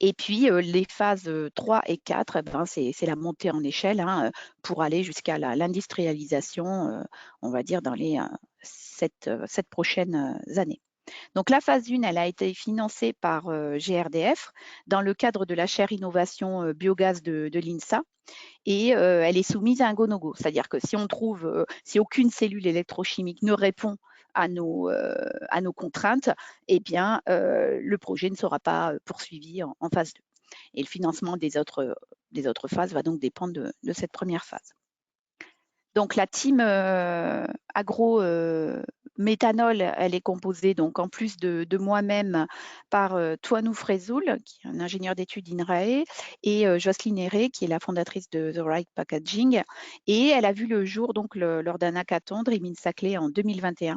Et puis, les phases 3 et 4, c'est la montée en échelle pour aller jusqu'à l'industrialisation, on va dire, dans les 7 prochaines années. Donc, la phase 1, elle a été financée par GRDF dans le cadre de la chaire innovation biogaz de l'INSA. Et elle est soumise à un go-no-go. C'est-à-dire que si on trouve, si aucune cellule électrochimique ne répond à nos contraintes, eh bien, le projet ne sera pas poursuivi en phase 2. Et le financement des autres phases va donc dépendre de cette première phase. Donc, la team agro-méthanol, elle est composée, donc, en plus de moi-même, par Toinou Frezoul, qui est un ingénieur d'études INRAE, et Jocelyne Héré, qui est la fondatrice de The Right Packaging. Et elle a vu le jour donc, lors d'un hackathon de Rimini Saclay en 2021,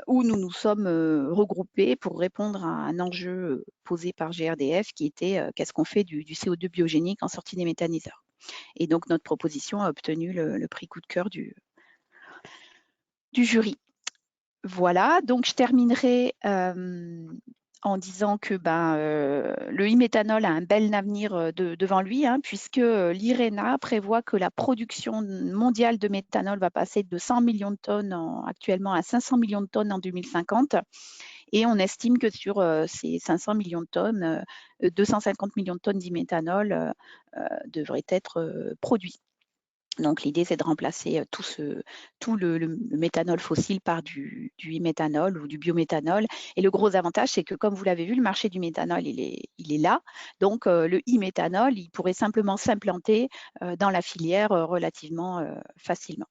où nous nous sommes regroupés pour répondre à un enjeu posé par GRDF, qui était qu'est-ce qu'on fait du CO2 biogénique en sortie des méthaniseurs. Et donc, notre proposition a obtenu le prix coup de cœur du jury. Voilà, donc je terminerai en disant que le e-méthanol a un bel avenir devant lui, puisque l'IRENA prévoit que la production mondiale de méthanol va passer de 100 millions de tonnes actuellement à 500 millions de tonnes en 2050. Et on estime que sur ces 500 millions de tonnes, 250 millions de tonnes d'e-méthanol devraient être produits. Donc, l'idée, c'est de remplacer tout le méthanol fossile par du e-méthanol ou du biométhanol. Et le gros avantage, c'est que, comme vous l'avez vu, le marché du méthanol, il est là. Donc, le e-méthanol, il pourrait simplement s'implanter dans la filière relativement facilement.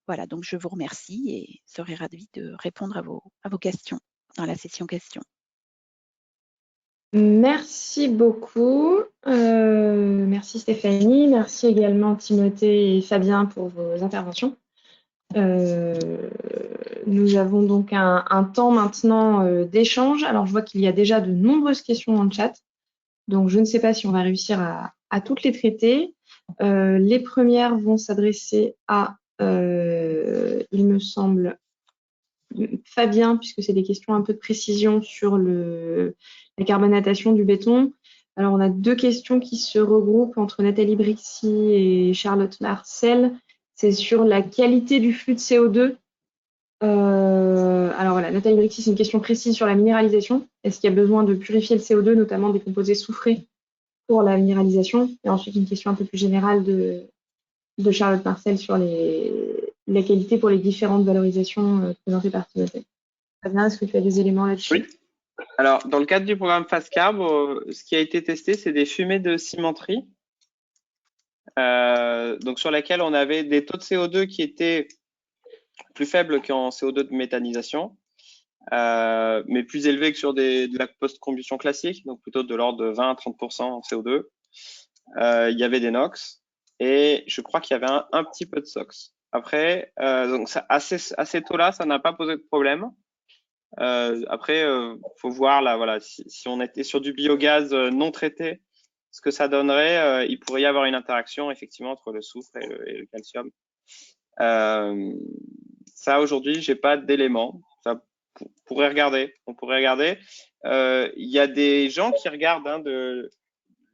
Voilà, donc je vous remercie et serai ravie de répondre à vos questions dans la session questions. Merci beaucoup. Merci Stéphanie. Merci également Timothée et Fabien pour vos interventions. Nous avons donc un temps maintenant d'échange. Alors, je vois qu'il y a déjà de nombreuses questions dans le chat. Donc, je ne sais pas si on va réussir à toutes les traiter. Les premières vont s'adresser à, il me semble, Fabien, puisque c'est des questions un peu de précision sur la carbonatation du béton. Alors, on a deux questions qui se regroupent entre Nathalie Brixy et Charlotte Marcel. C'est sur la qualité du flux de CO2. Alors voilà, Nathalie Brixy, c'est une question précise sur la minéralisation. Est-ce qu'il y a besoin de purifier le CO2, notamment des composés soufrés, pour la minéralisation? Et ensuite, une question un peu plus générale de Charlotte Marcel sur la qualité pour les différentes valorisations présentées par Timothée. Fabien, est-ce que tu as des éléments là-dessus? Oui. Alors, dans le cadre du programme FastCarb, ce qui a été testé, c'est des fumées de cimenterie, donc sur lesquelles on avait des taux de CO2 qui étaient plus faibles qu'en CO2 de méthanisation, mais plus élevés que sur de la post-combustion classique, donc plutôt de l'ordre de 20 à 30% en CO2. Il y avait des NOx et je crois qu'il y avait un petit peu de SOx. Après, donc à ces taux-là, ça n'a pas posé de problème. Après, faut voir là, voilà, si on était sur du biogaz non traité, ce que ça donnerait. Il pourrait y avoir une interaction effectivement entre le soufre et le calcium. Ça aujourd'hui, j'ai pas d'éléments. Ça pourrait regarder. On pourrait regarder. Il y a des gens qui regardent de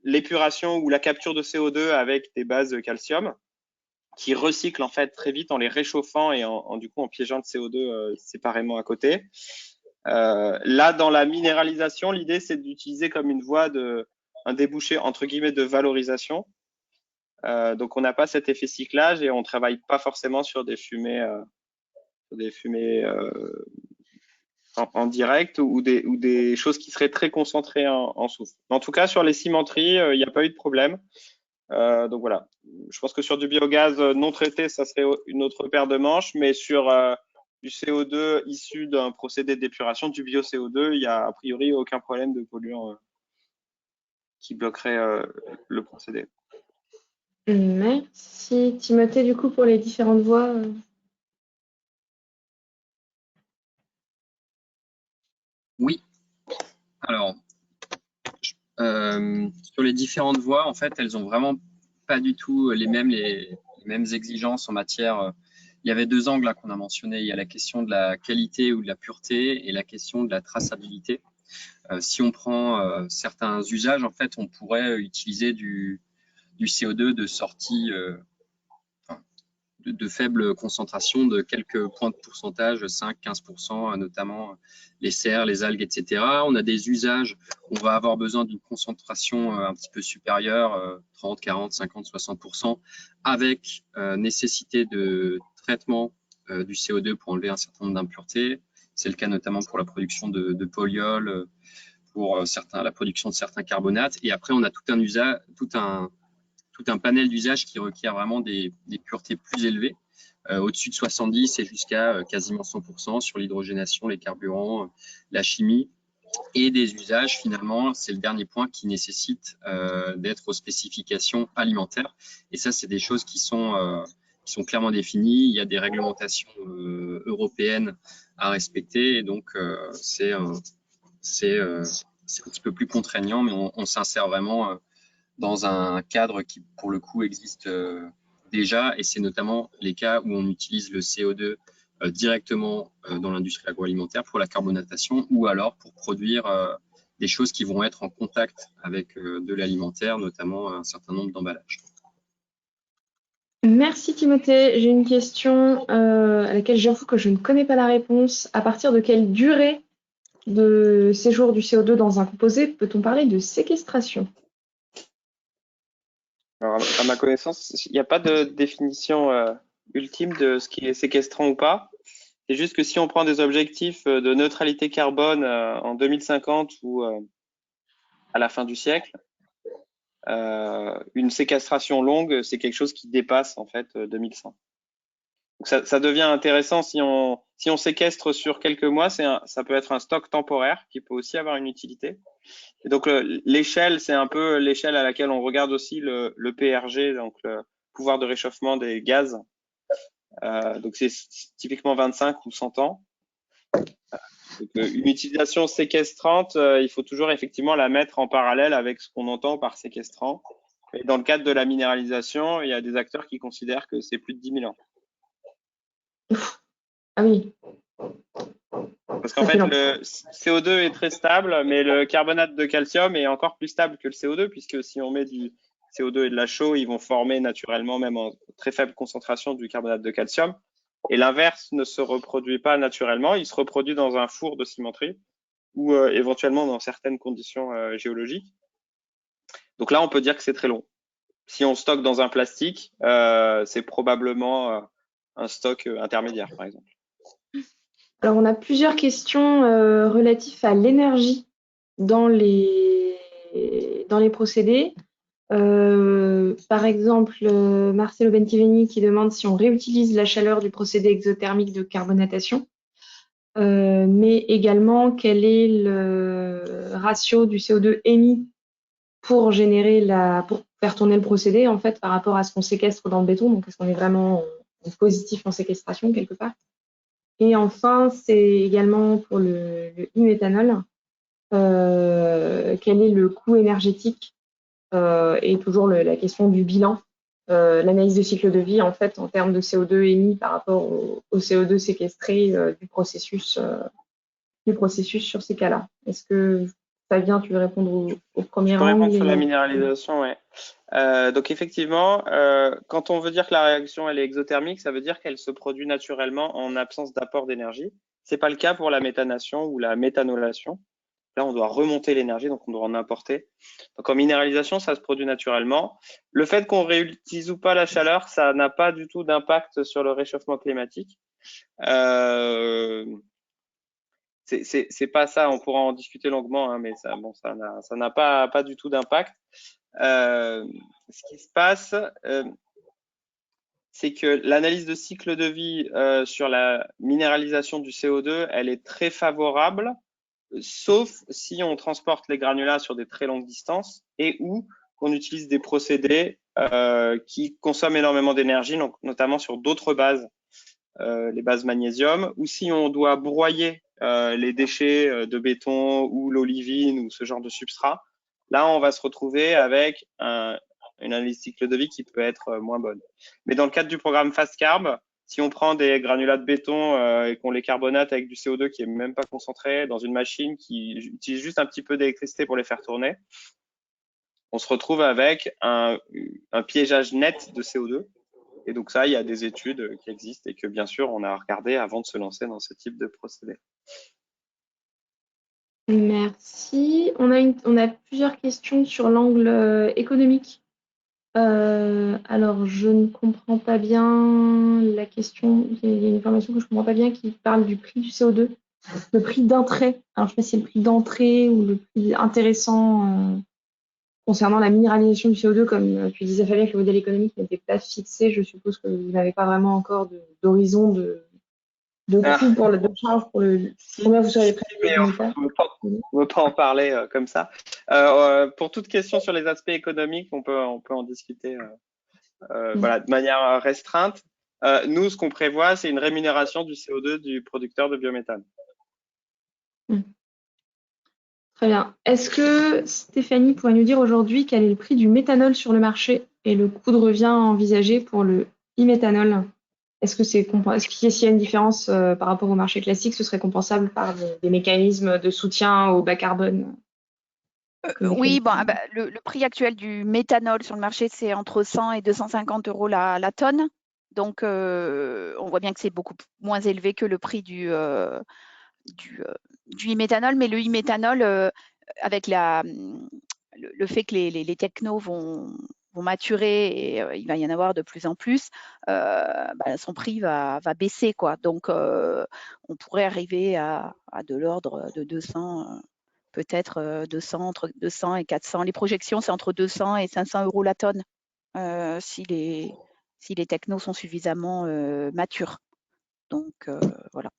l'épuration ou la capture de CO2 avec des bases de calcium, qui recyclent en fait très vite en les réchauffant et du coup en piégeant le CO2 séparément à côté. Là, dans la minéralisation, l'idée c'est d'utiliser comme une voie un débouché entre guillemets de valorisation. Donc on n'a pas cet effet cyclage et on travaille pas forcément sur des fumées, en direct ou des choses qui seraient très concentrées en soufre. En tout cas, sur les cimenteries, il n'y a pas eu de problème. Donc voilà, je pense que sur du biogaz non traité, ça serait une autre paire de manches, mais sur du CO2 issu d'un procédé d'épuration, du bio-CO2, il n'y a a priori aucun problème de polluant qui bloquerait le procédé. Merci. Timothée, du coup, pour les différentes voies. Oui. Alors, sur les différentes voies, en fait, elles ont vraiment pas du tout les mêmes exigences en matière. Il y avait deux angles qu'on a mentionnés. Il y a la question de la qualité ou de la pureté et la question de la traçabilité. Si on prend certains usages, en fait, on pourrait utiliser du CO2 de sortie de faible concentration, de quelques points de pourcentage, 5-15%, notamment les cerfs, les algues, etc. On a des usages où on va avoir besoin d'une concentration un petit peu supérieure, 30, 40, 50, 60%, avec nécessité de traitement du CO2 pour enlever un certain nombre d'impuretés. C'est le cas notamment pour la production de polyols, pour la production de certains carbonates. Et après, on a tout un panel d'usages qui requiert vraiment des puretés plus élevées, au-dessus de 70 et jusqu'à quasiment 100% sur l'hydrogénation, les carburants, la chimie, et des usages finalement, c'est le dernier point, qui nécessite d'être aux spécifications alimentaires. Et ça, c'est des choses qui sont clairement définies. Il y a des réglementations européennes à respecter, et donc c'est un petit peu plus contraignant, mais on s'insère vraiment dans un cadre qui, pour le coup, existe déjà, et c'est notamment les cas où on utilise le CO2 directement dans l'industrie agroalimentaire pour la carbonatation, ou alors pour produire des choses qui vont être en contact avec de l'alimentaire, notamment un certain nombre d'emballages. Merci Timothée. J'ai une question à laquelle j'avoue que je ne connais pas la réponse. À partir de quelle durée de séjour du CO2 dans un composé peut-on parler de séquestration? Alors, à ma connaissance, il n'y a pas de définition ultime de ce qui est séquestrant ou pas. C'est juste que si on prend des objectifs de neutralité carbone en 2050 ou à la fin du siècle, une séquestration longue, c'est quelque chose qui dépasse en fait 2100. Donc ça devient intéressant si on séquestre sur quelques mois, ça peut être un stock temporaire qui peut aussi avoir une utilité. Et donc l'échelle, c'est un peu l'échelle à laquelle on regarde aussi le PRG, donc le pouvoir de réchauffement des gaz. Donc c'est typiquement 25 ou 100 ans. Donc, une utilisation séquestrante, il faut toujours effectivement la mettre en parallèle avec ce qu'on entend par séquestrant. Et dans le cadre de la minéralisation, il y a des acteurs qui considèrent que c'est plus de 10 000 ans. Ah oui. Parce qu'en fait, le CO2 est très stable, mais le carbonate de calcium est encore plus stable que le CO2, puisque si on met du CO2 et de la chaux, ils vont former naturellement, même en très faible concentration, du carbonate de calcium. Et l'inverse ne se reproduit pas naturellement, il se reproduit dans un four de cimenterie ou éventuellement dans certaines conditions géologiques. Donc là, on peut dire que c'est très long. Si on stocke dans un plastique, c'est probablement un stock intermédiaire, par exemple. Alors, on a plusieurs questions relatives à l'énergie dans les procédés. Par exemple, Marcelo Bentiveni qui demande si on réutilise la chaleur du procédé exothermique de carbonatation, mais également quel est le ratio du CO2 émis pour faire tourner le procédé en fait par rapport à ce qu'on séquestre dans le béton. Donc, est-ce qu'on est vraiment en positif en séquestration quelque part? Et enfin, c'est également pour le e-méthanol, quel est le coût énergétique et toujours la question du bilan, l'analyse de cycle de vie en fait en termes de CO2 émis par rapport au CO2 séquestré du processus sur ces cas-là. Est-ce que Fabien, tu veux répondre au premier angle? Je peux répondre sur la angle? minéralisation, ouais. Donc effectivement, quand on veut dire que la réaction elle est exothermique, ça veut dire qu'elle se produit naturellement en absence d'apport d'énergie. C'est pas le cas pour la méthanation ou la méthanolation. Là, on doit remonter l'énergie, donc on doit en importer. Donc en minéralisation, ça se produit naturellement. Le fait qu'on réutilise ou pas la chaleur, ça n'a pas du tout d'impact sur le réchauffement climatique. C'est pas ça, on pourra en discuter longuement, hein, mais ça n'a pas du tout d'impact. Ce qui se passe, c'est que l'analyse de cycle de vie sur la minéralisation du CO2, elle est très favorable, sauf si on transporte les granulats sur des très longues distances et ou qu'on utilise des procédés qui consomment énormément d'énergie, donc notamment sur d'autres bases, les bases magnésium, ou si on doit broyer les déchets de béton ou l'olivine ou ce genre de substrat, là, on va se retrouver avec une analyse cycle de vie qui peut être moins bonne. Mais dans le cadre du programme Fast Carb, si on prend des granulats de béton et qu'on les carbonate avec du CO2 qui est même pas concentré dans une machine qui utilise juste un petit peu d'électricité pour les faire tourner, on se retrouve avec un piégeage net de CO2. Et donc ça, il y a des études qui existent et que bien sûr, on a regardé avant de se lancer dans ce type de procédé. Merci. On a plusieurs questions sur l'angle économique. Alors, je ne comprends pas bien la question. Il y a une information que je ne comprends pas bien qui parle du prix du CO2, le prix d'entrée. Alors, je ne sais pas si c'est le prix d'entrée ou le prix intéressant concernant la minéralisation du CO2, comme tu disais, Fabien, que le modèle économique n'était pas fixé. Je suppose que vous n'avez pas vraiment encore d'horizon de coût pour de charge pour le. Combien vous seriez prêt à on ne peut pas en parler comme ça. Pour toute question sur les aspects économiques, on peut en discuter voilà, de manière restreinte. Nous, ce qu'on prévoit, c'est une rémunération du CO2 du producteur de biométhane. Très bien. Est-ce que Stéphanie pourrait nous dire aujourd'hui quel est le prix du méthanol sur le marché et le coût de revient envisagé pour le e-méthanol? Est-ce qu'il y a une différence par rapport au marché classique, ce serait compensable par des mécanismes de soutien au bas carbone? Oui, bon, le prix actuel du méthanol sur le marché, c'est entre 100 et 250 euros la tonne. Donc, on voit bien que c'est beaucoup moins élevé que le prix du e-méthanol. Mais le e-méthanol, avec le fait que les technos vont maturer et il va y en avoir de plus en plus, son prix va baisser, quoi. Donc, on pourrait arriver à de l'ordre de 200, peut-être 200, entre 200 et 400. Les projections, c'est entre 200 et 500 euros la tonne si les technos sont suffisamment matures. Donc, voilà.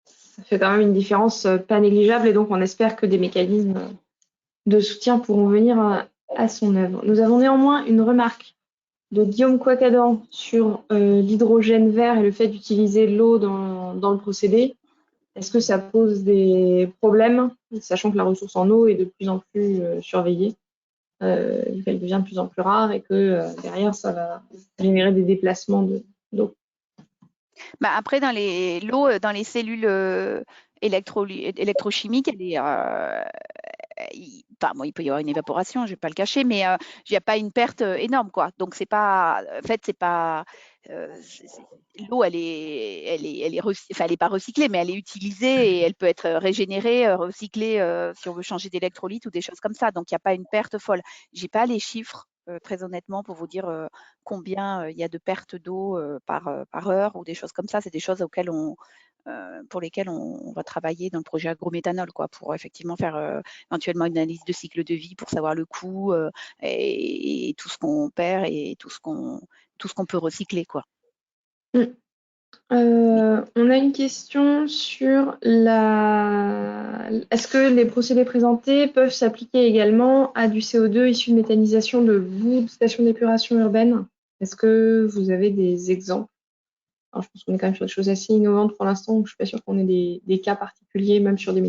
Ça fait quand même une différence pas négligeable et donc on espère que des mécanismes de soutien pourront venir à son œuvre. Nous avons néanmoins une remarque de Guillaume Coicadant sur l'hydrogène vert et le fait d'utiliser l'eau dans le procédé. Est-ce que ça pose des problèmes, sachant que la ressource en eau est de plus en plus surveillée, qu'elle devient de plus en plus rare et que derrière, ça va générer des déplacements d'eau? Après, l'eau dans les cellules électrochimiques, elle est, il peut y avoir une évaporation, je ne vais pas le cacher, mais il n'y a pas une perte énorme, quoi. Donc c'est pas, en fait, c'est pas l'eau, elle est pas recyclée, mais elle est utilisée et elle peut être régénérée, recyclée si on veut changer d'électrolyte ou des choses comme ça. Donc il n'y a pas une perte folle. J'ai pas les chiffres très honnêtement pour vous dire combien il y a de pertes d'eau par heure ou des choses comme ça. C'est des choses pour lesquelles on va travailler dans le projet agrométhanol, quoi, pour effectivement faire éventuellement une analyse de cycle de vie pour savoir le coût et tout ce qu'on perd et tout ce qu'on peut recycler, quoi. On a une question sur est-ce que les procédés présentés peuvent s'appliquer également à du CO2 issu de méthanisation de boues de stations d'épuration urbaine? Est-ce que vous avez des exemples? Alors, je pense qu'on est quand même sur des choses assez innovantes pour l'instant, donc je ne suis pas sûre qu'on ait des cas particuliers, même sur des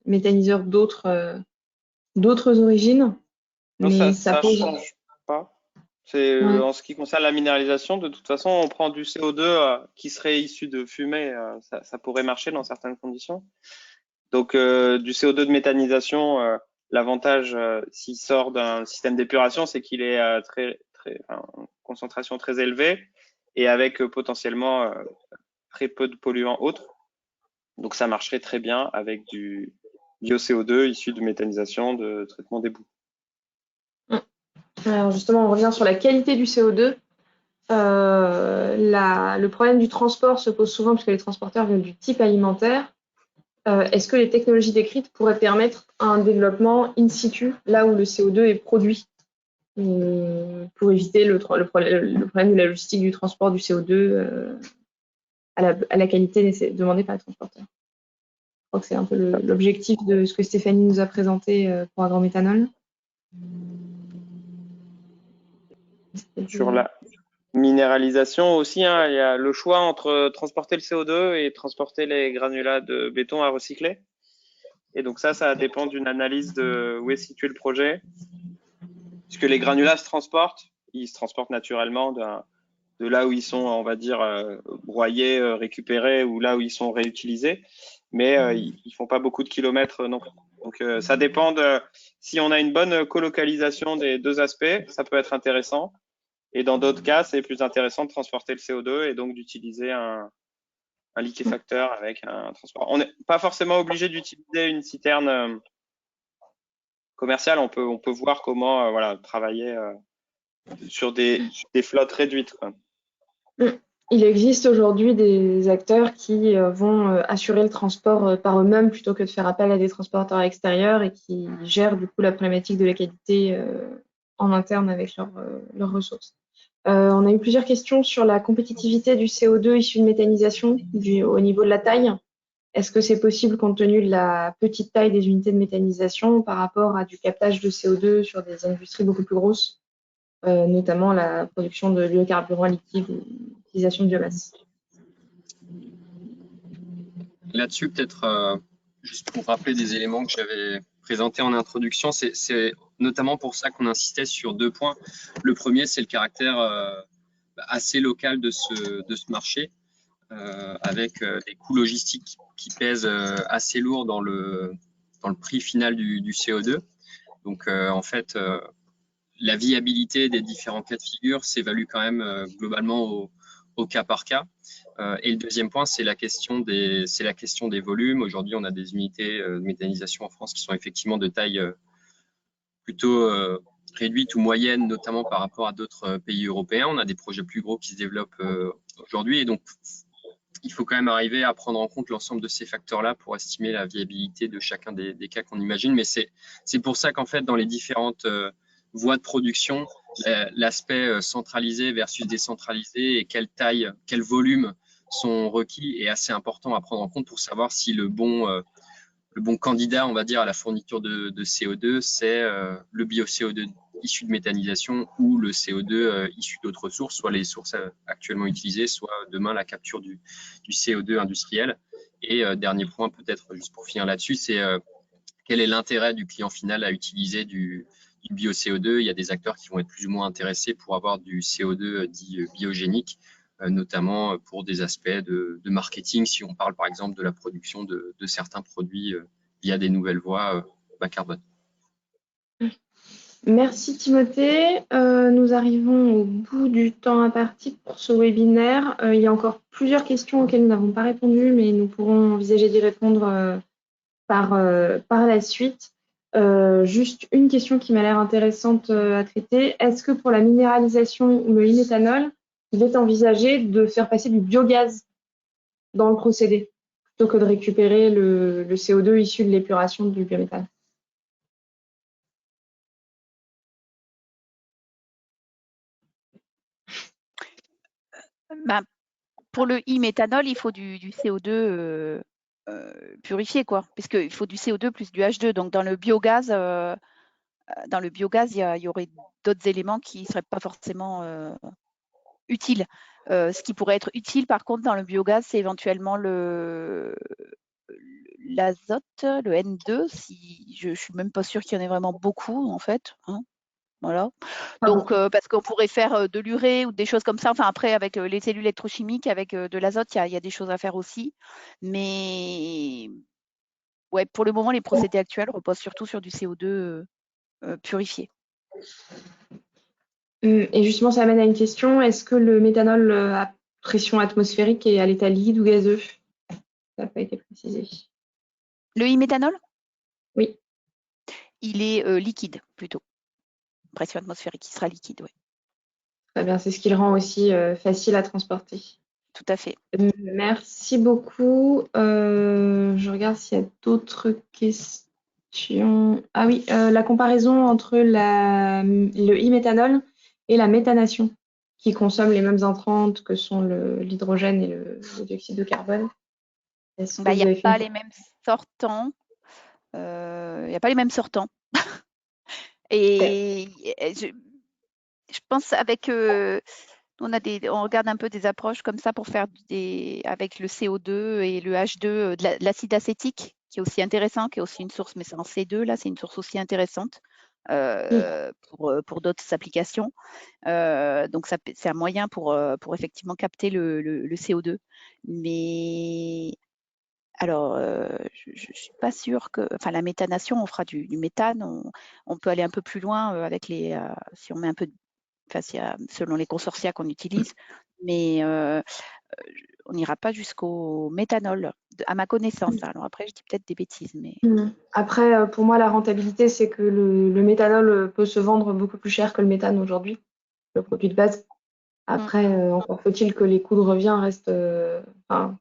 méthaniseurs d'autres origines. Non, mais ça pose... change pas. En ce qui concerne la minéralisation, de toute façon, on prend du CO2 qui serait issu de fumée. Ça pourrait marcher dans certaines conditions. Donc, du CO2 de méthanisation, l'avantage, s'il sort d'un système d'épuration, c'est qu'il est en concentration très élevée et avec potentiellement très peu de polluants autres. Donc, ça marcherait très bien avec du bio-CO2 issu de méthanisation, de traitement des boues. Alors justement, on revient sur la qualité du CO2. Le problème du transport se pose souvent parce que les transporteurs viennent du type alimentaire. Est-ce que les technologies décrites pourraient permettre un développement in situ, là où le CO2 est produit, pour éviter le problème de la logistique du transport du CO2 à la qualité demandée par les transporteurs? Je crois que c'est un peu l'objectif de ce que Stéphanie nous a présenté pour Agrométhanol. Sur la minéralisation aussi, hein, il y a le choix entre transporter le CO2 et transporter les granulats de béton à recycler. Et donc ça dépend d'une analyse de où est situé le projet. Puisque les granulats ils se transportent naturellement de là où ils sont, on va dire, broyés, récupérés, ou là où ils sont réutilisés. Mais ils font pas beaucoup de kilomètres non plus. Donc ça dépend de si on a une bonne colocalisation des deux aspects, ça peut être intéressant. Et dans d'autres cas, c'est plus intéressant de transporter le CO2 et donc d'utiliser un liquéfacteur avec un transport. On n'est pas forcément obligé d'utiliser une citerne commerciale. On peut voir comment voilà, travailler sur des flottes réduites, quoi. Il existe aujourd'hui des acteurs qui vont assurer le transport par eux-mêmes plutôt que de faire appel à des transporteurs extérieurs et qui gèrent du coup la problématique de la qualité en interne avec leurs ressources. On a eu plusieurs questions sur la compétitivité du CO2 issu de méthanisation au niveau de la taille. Est-ce que c'est possible compte tenu de la petite taille des unités de méthanisation par rapport à du captage de CO2 sur des industries beaucoup plus grosses, notamment la production de biocarburants liquides et l'utilisation de biomasse? Là-dessus, peut-être juste pour rappeler des éléments que j'avais présentés en introduction, c'est notamment pour ça qu'on insistait sur 2 points. Le premier, c'est le caractère assez local de ce marché, avec des coûts logistiques qui pèsent assez lourd dans le prix final du CO2. Donc, en fait, la viabilité des différents cas de figure s'évalue quand même globalement au cas par cas. Et le deuxième point, c'est la question des volumes. Aujourd'hui, on a des unités de méthanisation en France qui sont effectivement de taille plutôt réduite ou moyenne, notamment par rapport à d'autres pays européens. On a des projets plus gros qui se développent aujourd'hui. Et donc, il faut quand même arriver à prendre en compte l'ensemble de ces facteurs-là pour estimer la viabilité de chacun des cas qu'on imagine. Mais c'est pour ça qu'en fait, dans les différentes voies de production, l'aspect centralisé versus décentralisé et quelle taille, quel volume sont requis est assez important à prendre en compte pour savoir si le bon candidat, on va dire, à la fourniture de CO2, c'est le bio-CO2 issu de méthanisation ou le CO2 issu d'autres sources, soit les sources actuellement utilisées, soit demain la capture du CO2 industriel. Et dernier point, peut-être juste pour finir là-dessus, c'est quel est l'intérêt du client final à utiliser du bio-CO2. Il y a des acteurs qui vont être plus ou moins intéressés pour avoir du CO2 dit biogénique, notamment pour des aspects de marketing, si on parle par exemple de la production de certains produits via des nouvelles voies bas carbone. Merci Timothée. Nous arrivons au bout du temps imparti pour ce webinaire. Il y a encore plusieurs questions auxquelles nous n'avons pas répondu, mais nous pourrons envisager d'y répondre par la suite. Juste une question qui m'a l'air intéressante à traiter. Est-ce que pour la minéralisation ou le e-méthanol, il est envisagé de faire passer du biogaz dans le procédé plutôt que de récupérer le CO2 issu de l'épuration du biométhane? Ben, pour le e-méthanol, il faut du CO2 purifié, quoi, puisqu'il faut du CO2 plus du H2. Donc, dans le biogaz, il y aurait d'autres éléments qui ne seraient pas forcément utiles. Ce qui pourrait être utile, par contre, dans le biogaz, c'est éventuellement l'azote, le N2. Je ne suis même pas sûre qu'il y en ait vraiment beaucoup, en fait. Hein. Voilà. Donc, parce qu'on pourrait faire de l'urée ou des choses comme ça. Enfin, après, avec les cellules électrochimiques, avec de l'azote, il y a des choses à faire aussi. Mais ouais, pour le moment, les procédés actuels reposent surtout sur du CO2 purifié. Et justement, ça amène à une question. Est-ce que le méthanol à pression atmosphérique est à l'état liquide ou gazeux? Ça n'a pas été précisé. Le e-méthanol? Oui. Il est liquide, plutôt. Pression atmosphérique, il sera liquide, oui. Très bien, c'est ce qui le rend aussi facile à transporter. Tout à fait. Merci beaucoup. Je regarde s'il y a d'autres questions. Ah oui, la comparaison entre le e-méthanol et la méthanation, qui consomment les mêmes entrantes que sont l'hydrogène et le dioxyde de carbone. Il n'y a pas les mêmes sortants. Il n'y a pas les mêmes sortants. Et je pense avec on regarde un peu des approches comme ça pour faire avec le CO2 et le H2, de l'acide acétique, qui est aussi intéressant, qui est aussi une source, mais c'est en C2, là, c'est une source aussi intéressante pour d'autres applications. Donc, c'est un moyen pour effectivement capter le CO2. Mais alors, je ne suis pas sûre que, enfin, la méthanation, on fera du méthane, on peut aller un peu plus loin avec si on met un peu, selon les consortia qu'on utilise, mais on n'ira pas jusqu'au méthanol, à ma connaissance. Alors après, je dis peut-être des bêtises, mais. Après, pour moi, la rentabilité, c'est que le méthanol peut se vendre beaucoup plus cher que le méthane aujourd'hui, le produit de base. Après, encore faut-il que les coûts de revient restent.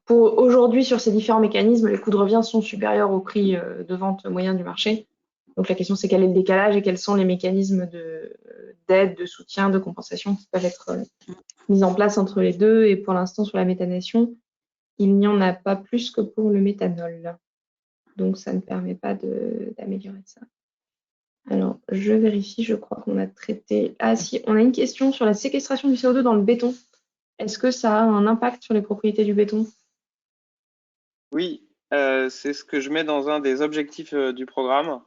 Pour aujourd'hui, sur ces différents mécanismes, les coûts de revient sont supérieurs au prix de vente moyen du marché. Donc la question, c'est quel est le décalage et quels sont les mécanismes d'aide, de soutien, de compensation qui peuvent être mis en place entre les deux. Et pour l'instant, sur la méthanation, il n'y en a pas plus que pour le méthanol. Donc ça ne permet pas d'améliorer ça. Alors, je vérifie, je crois qu'on a traité. Ah si, on a une question sur la séquestration du CO2 dans le béton. Est-ce que ça a un impact sur les propriétés du béton? Oui, c'est ce que je mets dans un des objectifs du programme.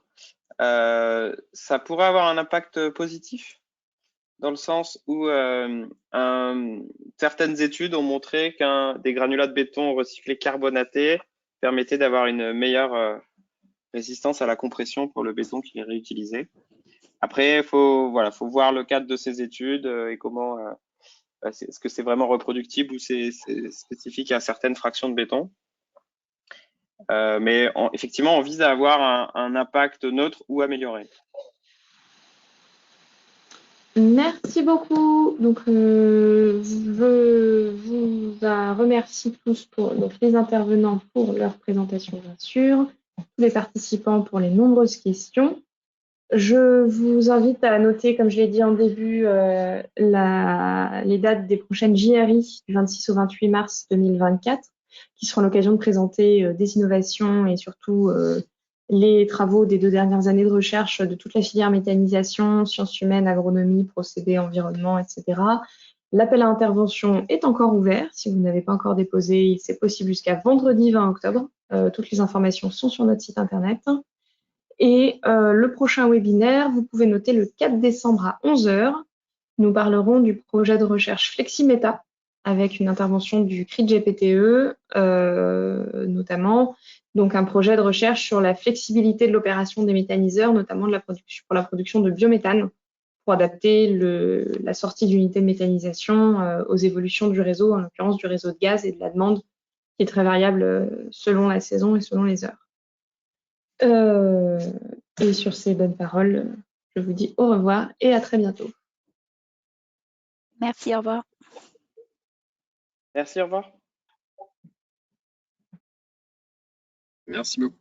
Ça pourrait avoir un impact positif dans le sens où certaines études ont montré des granulats de béton recyclés carbonatés permettaient d'avoir une meilleure résistance à la compression pour le béton qui est réutilisé. Après, faut voir le cadre de ces études et comment est-ce que c'est vraiment reproductible ou c'est spécifique à certaines fractions de béton. Mais effectivement, on vise à avoir un impact neutre ou amélioré. Merci beaucoup. Donc, je vous remercie tous donc les intervenants pour leur présentation, bien sûr, tous les participants pour les nombreuses questions. Je vous invite à noter, comme je l'ai dit en début, les dates des prochaines JRI du 26 au 28 mars 2024, qui seront l'occasion de présenter des innovations et surtout les travaux des 2 dernières années de recherche de toute la filière méthanisation, sciences humaines, agronomie, procédés, environnement, etc. L'appel à intervention est encore ouvert. Si vous n'avez pas encore déposé, c'est possible jusqu'à vendredi 20 octobre. Toutes les informations sont sur notre site internet. Et le prochain webinaire, vous pouvez noter le 4 décembre à 11 h. Nous parlerons du projet de recherche FlexiMeta avec une intervention du CRIT-GPTE notamment. Donc un projet de recherche sur la flexibilité de l'opération des méthaniseurs, notamment pour la production de biométhane, pour adapter la sortie d'unités de méthanisation aux évolutions du réseau, en l'occurrence du réseau de gaz et de la demande, qui est très variable selon la saison et selon les heures. Et sur ces bonnes paroles, je vous dis au revoir et à très bientôt. Merci, au revoir. Merci, au revoir. Merci beaucoup.